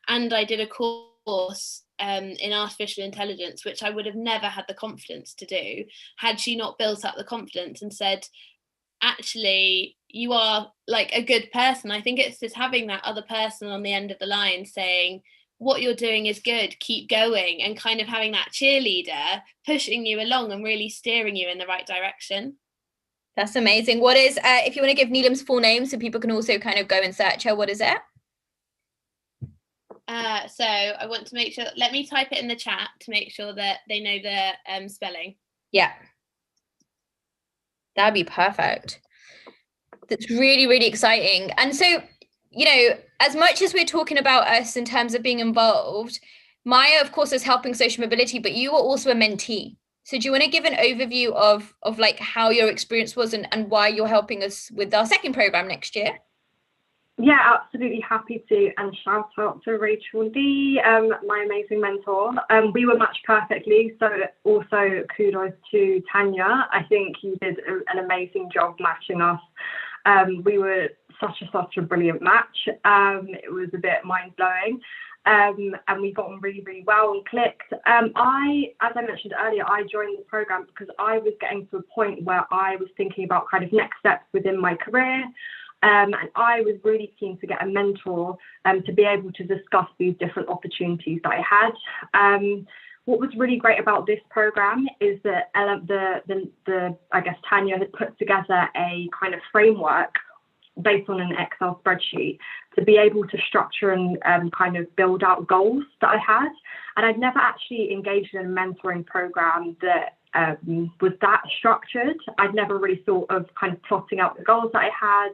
[SPEAKER 7] And I did a course in artificial intelligence, which I would have never had the confidence to do had she not built up the confidence and said, actually, you are like a good person. I think it's just having that other person on the end of the line saying, what you're doing is good, keep going, and kind of having that cheerleader pushing you along and really steering you in the right direction.
[SPEAKER 1] That's amazing. What is, if you want to give Neelam's full name so people can also kind of go and search her, what is it?
[SPEAKER 7] So I want to make sure, let me type it in the chat to make sure that they know the spelling.
[SPEAKER 1] Yeah. That'd be perfect. That's really, really exciting. And so, you know, as much as we're talking about us in terms of being involved, Maya, of course, is helping social mobility, but you are also a mentee. So do you want to give an overview of like how your experience was and why you're helping us with our second program next year?
[SPEAKER 2] Yeah, absolutely happy to, and shout out to Rachel D, my amazing mentor. We were matched perfectly, so also kudos to Tanya. I think you did an amazing job matching us. We were such a brilliant match. It was a bit mind-blowing, and we got on really, really well and clicked. As I mentioned earlier, I joined the program because I was getting to a point where I was thinking about kind of next steps within my career. And I was really keen to get a mentor to be able to discuss these different opportunities that I had. What was really great about this program is that I guess Tanya had put together a kind of framework based on an Excel spreadsheet to be able to structure and kind of build out goals that I had. And I'd never actually engaged in a mentoring program that was that structured. I'd never really thought of kind of plotting out the goals that I had.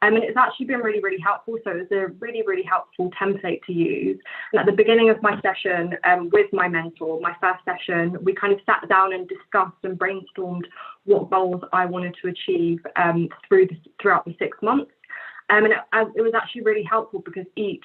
[SPEAKER 2] And it's actually been really, really helpful. So it was a really, really helpful template to use. And at the beginning of my session with my mentor, my first session, we kind of sat down and discussed and brainstormed what goals I wanted to achieve throughout the 6 months. And it was actually really helpful because each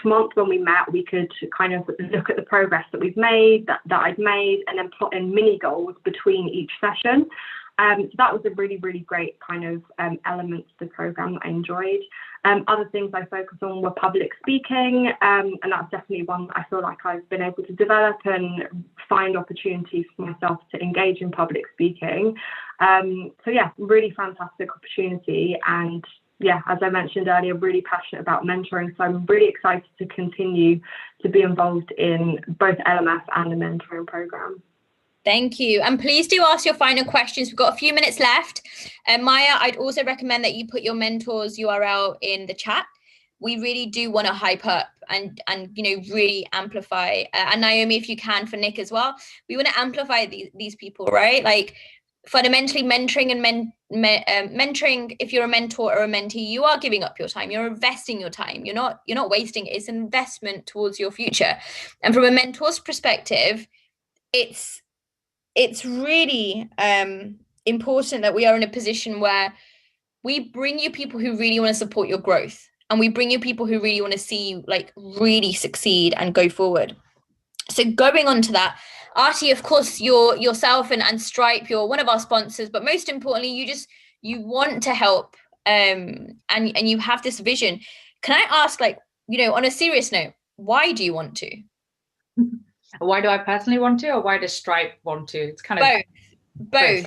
[SPEAKER 2] month when we met, we could kind of look at the progress that we've made, that I'd made, and then plot in mini goals between each session. So that was a really, really great kind of element to the program that I enjoyed. Other things I focused on were public speaking, and that's definitely one that I feel like I've been able to develop and find opportunities for myself to engage in public speaking. So yeah, really fantastic opportunity, and yeah, as I mentioned earlier, really passionate about mentoring. So I'm really excited to continue to be involved in both LMF and the mentoring program.
[SPEAKER 1] Thank you. And please do ask your final questions. We've got a few minutes left. Maya, I'd also recommend that you put your mentor's URL in the chat. We really do want to hype up and really amplify. And Naomi, if you can, for Nick as well. We want to amplify these people, right? Like fundamentally mentoring and mentoring, if you're a mentor or a mentee, you are giving up your time. You're investing your time. You're not wasting it. It's an investment towards your future. And from a mentor's perspective, it's really important that we are in a position where we bring you people who really want to support your growth, and we bring you people who really want to see you like really succeed and go forward. So going on to that, Artie, of course, yourself and Stripe, you're one of our sponsors, but most importantly, you want to help, and you have this vision. Can I ask, like, on a serious note, why do you want to?
[SPEAKER 5] Why do I personally want to, or why does Stripe want to? It's kind of both.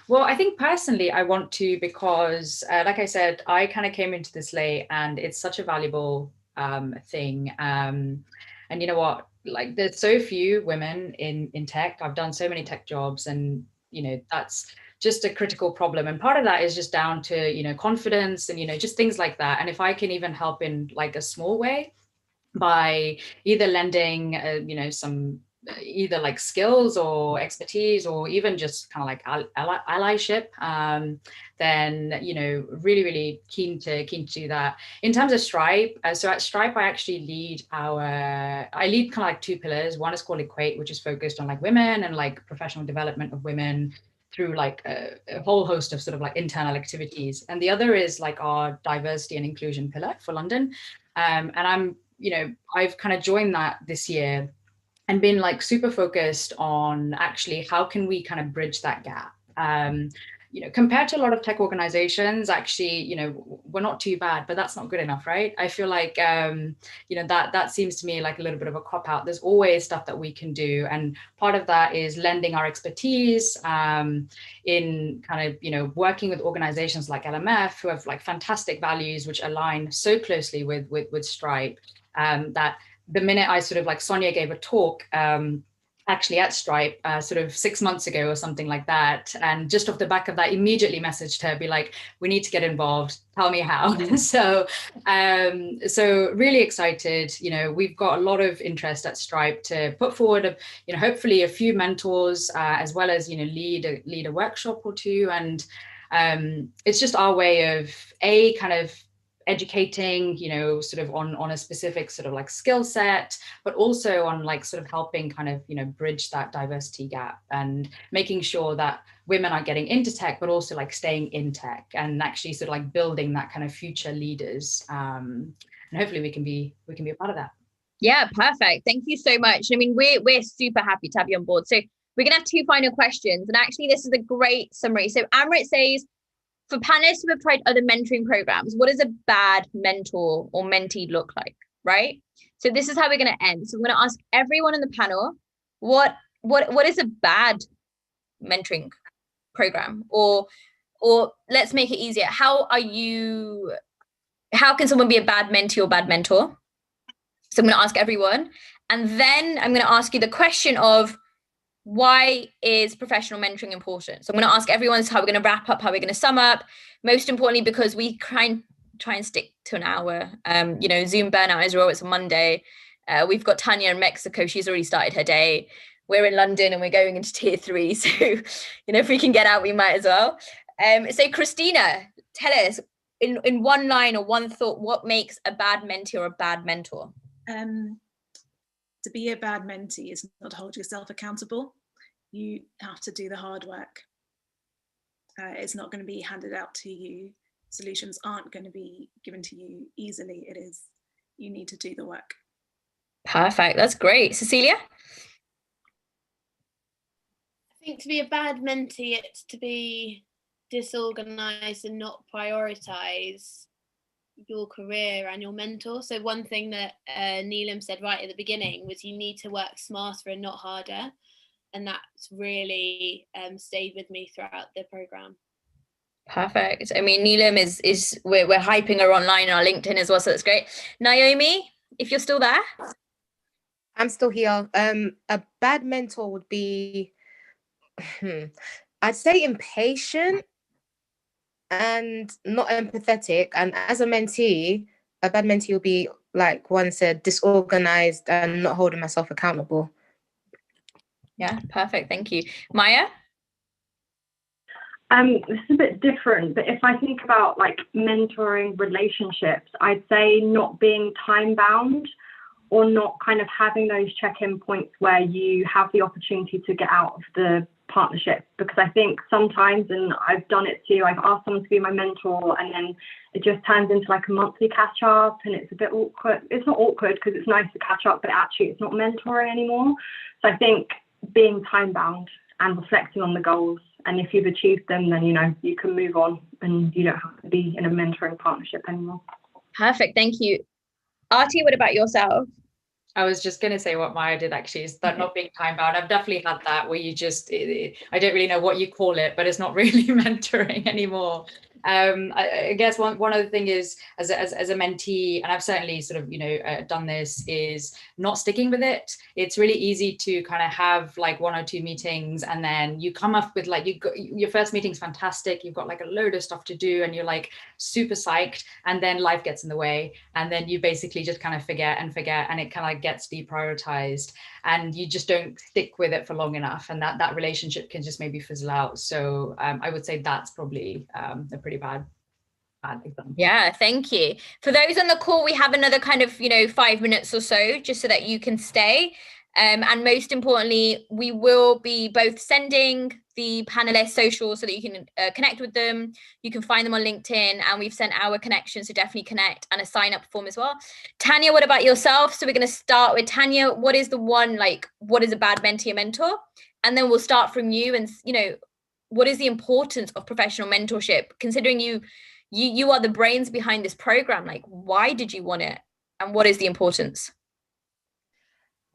[SPEAKER 5] Well, I think personally I want to because, like I said, I kind of came into this late, and it's such a valuable thing. And you know what? Like, there's so few women in tech. I've done so many tech jobs, and that's just a critical problem. And part of that is just down to confidence and just things like that. And if I can even help in like a small way, by either lending some either like skills or expertise, or even just kind of like allyship, then really, really keen to do that. In terms of Stripe, so at Stripe I actually lead kind of like two pillars. One is called Equate, which is focused on like women and like professional development of women through like a whole host of sort of like internal activities, and the other is like our diversity and inclusion pillar for London. And I've kind of joined that this year and been like super focused on actually how can we kind of bridge that gap. Compared to a lot of tech organizations, actually, we're not too bad, but that's not good enough, right? I feel like, that seems to me like a little bit of a cop out. There's always stuff that we can do. And part of that is lending our expertise in kind of, working with organizations like LMF, who have like fantastic values, which align so closely with Stripe, that the minute I sort of like Sonia gave a talk, actually at Stripe sort of 6 months ago or something like that. And just off the back of that, immediately messaged her, be like, we need to get involved. Tell me how. So really excited. We've got a lot of interest at Stripe to put forward, hopefully a few mentors, as well as, lead a workshop or two. And it's just our way of kind of educating, sort of on a specific sort of like skill set, but also on like sort of helping kind of, bridge that diversity gap and making sure that women are getting into tech, but also like staying in tech and actually sort of like building that kind of future leaders. And hopefully we can be a part of that.
[SPEAKER 1] Yeah, perfect. Thank you so much. I mean, we're super happy to have you on board. So we're gonna have two final questions, and actually this is a great summary. So Amrit says, for panelists who have tried other mentoring programs, what does a bad mentor or mentee look like, right? So this is how we're going to end. So I'm going to ask everyone on the panel, what is a bad mentoring program? Or let's make it easier. How can someone be a bad mentee or bad mentor? So I'm going to ask everyone. And then I'm going to ask you the question of, why is professional mentoring important? So I'm going to ask everyone, this is how we're going to wrap up, how we're going to sum up. Most importantly, because we try and stick to an hour. Zoom burnout is raw. It's a Monday. We've got Tanya in Mexico. She's already started her day. We're in London and we're going into tier 3. So, if we can get out, we might as well. So Christina, tell us in one line or one thought, what makes a bad mentee or a bad mentor?
[SPEAKER 4] To be a bad mentee is not to hold yourself accountable. You have to do the hard work. It's not going to be handed out to you. Solutions aren't going to be given to you easily. You need to do the work.
[SPEAKER 1] Perfect. That's great. Cecilia?
[SPEAKER 7] I think to be a bad mentee, it's to be disorganized and not prioritize your career and your mentor. So one thing that Neelam said right at the beginning was you need to work smarter and not harder, and that's really stayed with me throughout the program.
[SPEAKER 1] Perfect. I mean, Neelam is we're hyping her online on our LinkedIn as well, so that's great. Naomi, if you're still there.
[SPEAKER 6] I'm still here. A bad mentor would be, I'd say impatient and not empathetic. And as a mentee, a bad mentee will be, like one said, disorganized and not holding myself accountable.
[SPEAKER 1] Yeah, perfect. Thank you. Maya?
[SPEAKER 2] This is a bit different, but if I think about like mentoring relationships, I'd say not being time bound, or not kind of having those check-in points where you have the opportunity to get out of the partnership. Because I think sometimes, and I've done it too, I've asked someone to be my mentor and then it just turns into like a monthly catch up, and it's a bit awkward. It's not awkward because it's nice to catch up, but actually it's not mentoring anymore. So I think being time bound and reflecting on the goals, and if you've achieved them, then you can move on and you don't have to be in a mentoring partnership anymore.
[SPEAKER 1] Perfect. Thank you. Artie, what about yourself?
[SPEAKER 5] I was just going to say what Maya did actually, is that not being time bound. I've definitely had that where you just, I don't really know what you call it, but it's not really mentoring anymore. I guess one other thing is as a mentee, and I've certainly sort of, done this, is not sticking with it. It's really easy to kind of have like 1 or 2 meetings and then you come up with like, your first meeting's fantastic. You've got like a load of stuff to do and you're like super psyched, and then life gets in the way. And then you basically just kind of forget and it kind of gets deprioritized and you just don't stick with it for long enough. And that relationship can just maybe fizzle out. So I would say that's probably a pretty bad example.
[SPEAKER 1] Yeah, thank you. For those on the call, we have another kind of 5 minutes or so just so that you can stay. And most importantly, we will be both sending the panelists socials so that you can connect with them. You can find them on LinkedIn, and we've sent our connections, so definitely connect, and a sign up form as well. Tanya, what about yourself? So we're going to start with Tanya. What is the one, like, what is a bad mentee or mentor? And then we'll start from you, and what is the importance of professional mentorship, considering you are the brains behind this program? Like, why did you want it, and what is the importance?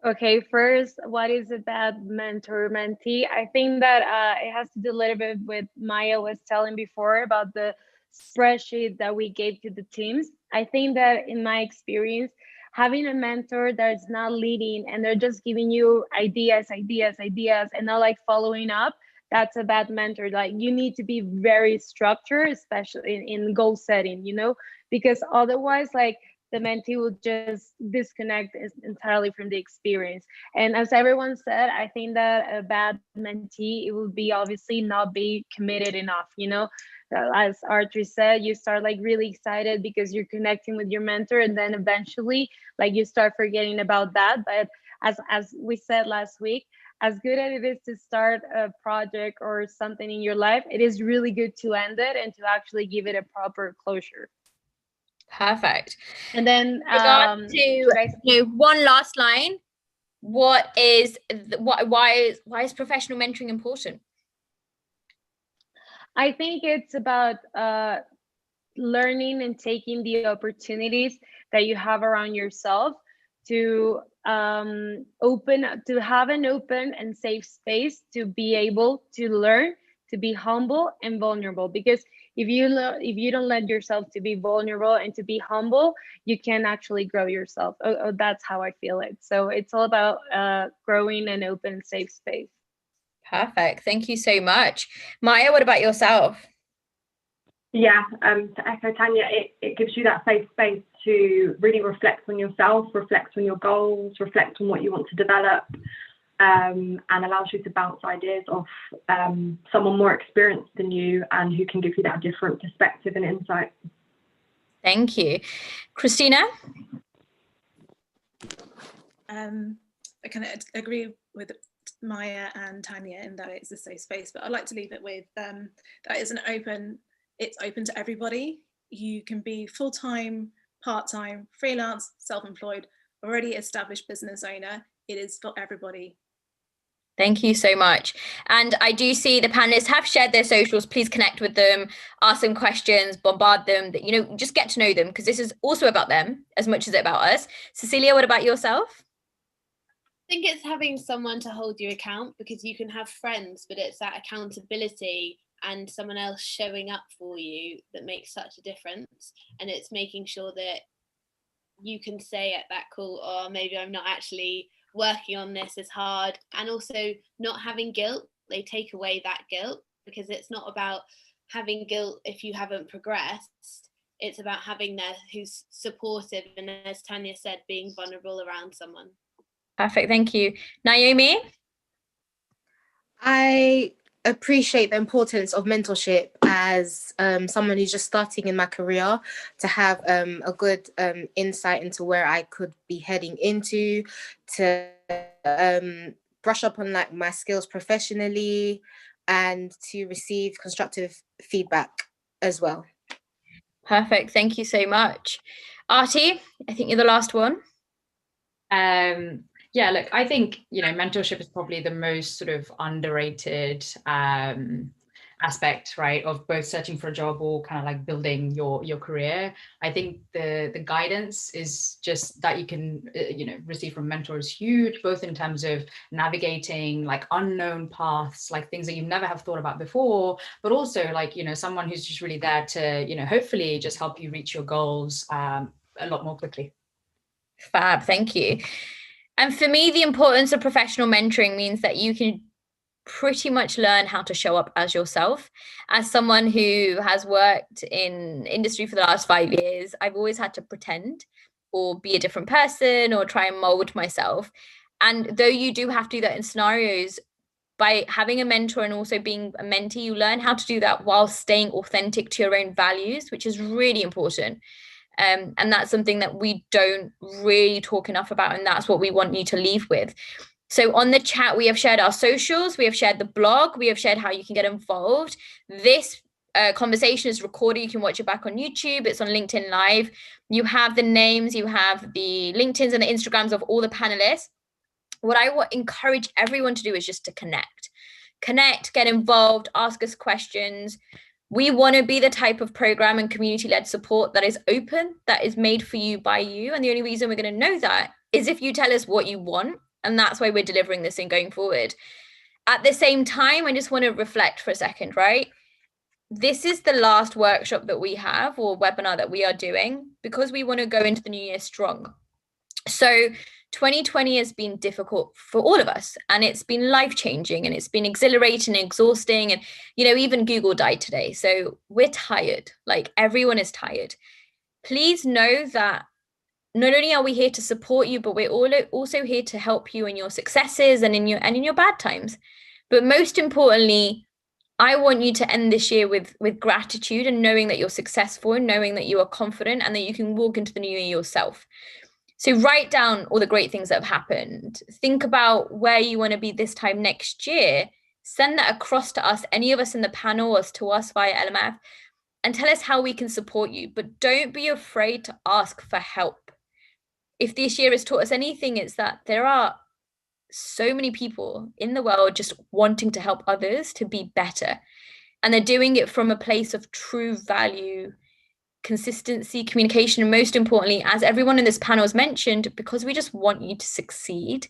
[SPEAKER 3] Okay, first, what is a bad mentor mentee? I think that it has to do a little bit with Maya was telling before about the spreadsheet that we gave to the teams. I think that in my experience, having a mentor that's not leading and they're just giving you ideas and not like following up, that's a bad mentor. Like, you need to be very structured, especially in goal setting, because otherwise, like, the mentee will just disconnect entirely from the experience. And as everyone said, I think that a bad mentee, it will be obviously not be committed enough. As Archie said, you start like really excited because you're connecting with your mentor, and then eventually like you start forgetting about that. But as we said last week, as good as it is to start a project or something in your life, it is really good to end it and to actually give it a proper closure.
[SPEAKER 1] Perfect.
[SPEAKER 3] And then
[SPEAKER 1] one last line. Why is professional mentoring important?
[SPEAKER 3] I think it's about learning and taking the opportunities that you have around yourself to have an open and safe space to be able to learn, to be humble and vulnerable. Because if you don't let yourself to be vulnerable and to be humble, you can actually grow yourself. That's how I feel it. So it's all about growing an open, safe space.
[SPEAKER 1] Perfect. Thank you so much. Maya, what about yourself?
[SPEAKER 2] Yeah, to echo Tanya, it gives you that safe space to really reflect on yourself, reflect on your goals, reflect on what you want to develop, and allows you to bounce ideas off someone more experienced than you and who can give you that different perspective and insight.
[SPEAKER 1] Thank you. Christina?
[SPEAKER 4] I kind of agree with Maya and Tanya in that it's a safe space, but I'd like to leave it with that it's open to everybody. You can be full-time, part-time, freelance, self-employed, already established business owner. It is for everybody.
[SPEAKER 1] Thank you so much. And I do see the panelists have shared their socials. Please connect with them, ask them questions, bombard them, just get to know them, because this is also about them as much as it's about us. Cecilia, what about yourself?
[SPEAKER 7] I think it's having someone to hold you account, because you can have friends, but it's that accountability and someone else showing up for you that makes such a difference. And it's making sure that you can say at that call, oh, maybe I'm not actually working on this as hard, and also not having guilt. They take away that guilt, because it's not about having guilt if you haven't progressed. It's about having there who's supportive, and as Tanya said, being vulnerable around someone.
[SPEAKER 1] Perfect, thank you. Naomi?
[SPEAKER 6] I appreciate the importance of mentorship as someone who's just starting in my career, to have a good insight into where I could be heading into, to brush up on like my skills professionally, and to receive constructive feedback as well.
[SPEAKER 1] Perfect, thank you so much. Artie, I think you're the last one.
[SPEAKER 5] Yeah, look, I think, mentorship is probably the most sort of underrated aspect, right, of both searching for a job or kind of like building your career. I think the guidance is just that you can receive from mentors huge, both in terms of navigating like unknown paths, like things that you never have thought about before, but also like someone who's just really there to hopefully just help you reach your goals a lot more quickly.
[SPEAKER 1] Fab, thank you. And for me, the importance of professional mentoring means that you can pretty much learn how to show up as yourself. As someone who has worked in industry for the last 5 years, I've always had to pretend or be a different person or try and mold myself. And though you do have to do that in scenarios, by having a mentor and also being a mentee, you learn how to do that while staying authentic to your own values, which is really important. And that's something that we don't really talk enough about, and that's what we want you to leave with. So on the chat, we have shared our socials, we have shared the blog, we have shared how you can get involved. This conversation is recorded. You can watch it back on YouTube. It's on LinkedIn Live. You have the names, you have the LinkedIns and the Instagrams of all the panelists. What I would encourage everyone to do is just to connect, get involved, ask us questions. We want to be the type of program and community-led support that is open, that is made for you by you. And the only reason we're going to know that is if you tell us what you want. And that's why we're delivering this and going forward. At the same time, I just want to reflect for a second, right? This is the last workshop that we have, or webinar that we are doing, because we want to go into the new year strong. So 2020 has been difficult for all of us, and it's been life-changing, and it's been exhilarating and exhausting, and even Google died today, so we're tired. Like, everyone is tired. Please know that not only are we here to support you, but we're also here to help you in your successes and in your bad times. But most importantly, I want you to end this year with gratitude, and knowing that you're successful, and knowing that you are confident, and that you can walk into the new year yourself. So write down all the great things that have happened. Think about where you want to be this time next year. Send that across to us, any of us in the panel, or to us via LMF, and tell us how we can support you. But don't be afraid to ask for help. If this year has taught us anything, it's that there are so many people in the world just wanting to help others to be better. And they're doing it from a place of true value, consistency, communication, and most importantly, as everyone in this panel has mentioned, because we just want you to succeed.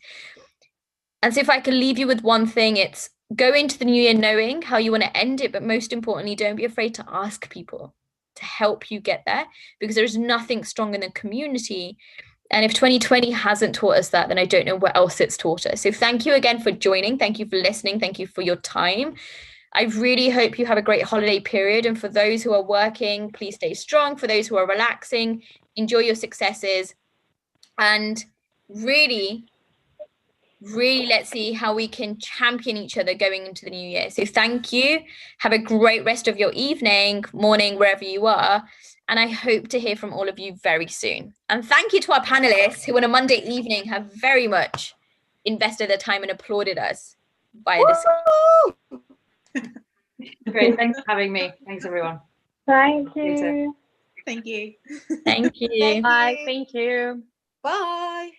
[SPEAKER 1] And so if I can leave you with one thing, it's go into the new year knowing how you want to end it, but most importantly, don't be afraid to ask people to help you get there, because there's nothing stronger than community. And if 2020 hasn't taught us that, then I don't know what else it's taught us. So thank you again for joining. Thank you for listening. Thank you for your time. I really hope you have a great holiday period. And for those who are working, please stay strong. For those who are relaxing, enjoy your successes. And really, let's see how we can champion each other going into the new year. So thank you. Have a great rest of your evening, morning, wherever you are. And I hope to hear from all of you very soon. And thank you to our panelists who on a Monday evening have very much invested their time and applauded us via this.
[SPEAKER 5] Great, thanks for having me. Thanks, everyone.
[SPEAKER 2] Thank you.
[SPEAKER 4] Thank you.
[SPEAKER 1] Thank you.
[SPEAKER 3] Bye. Thank you.
[SPEAKER 6] Bye.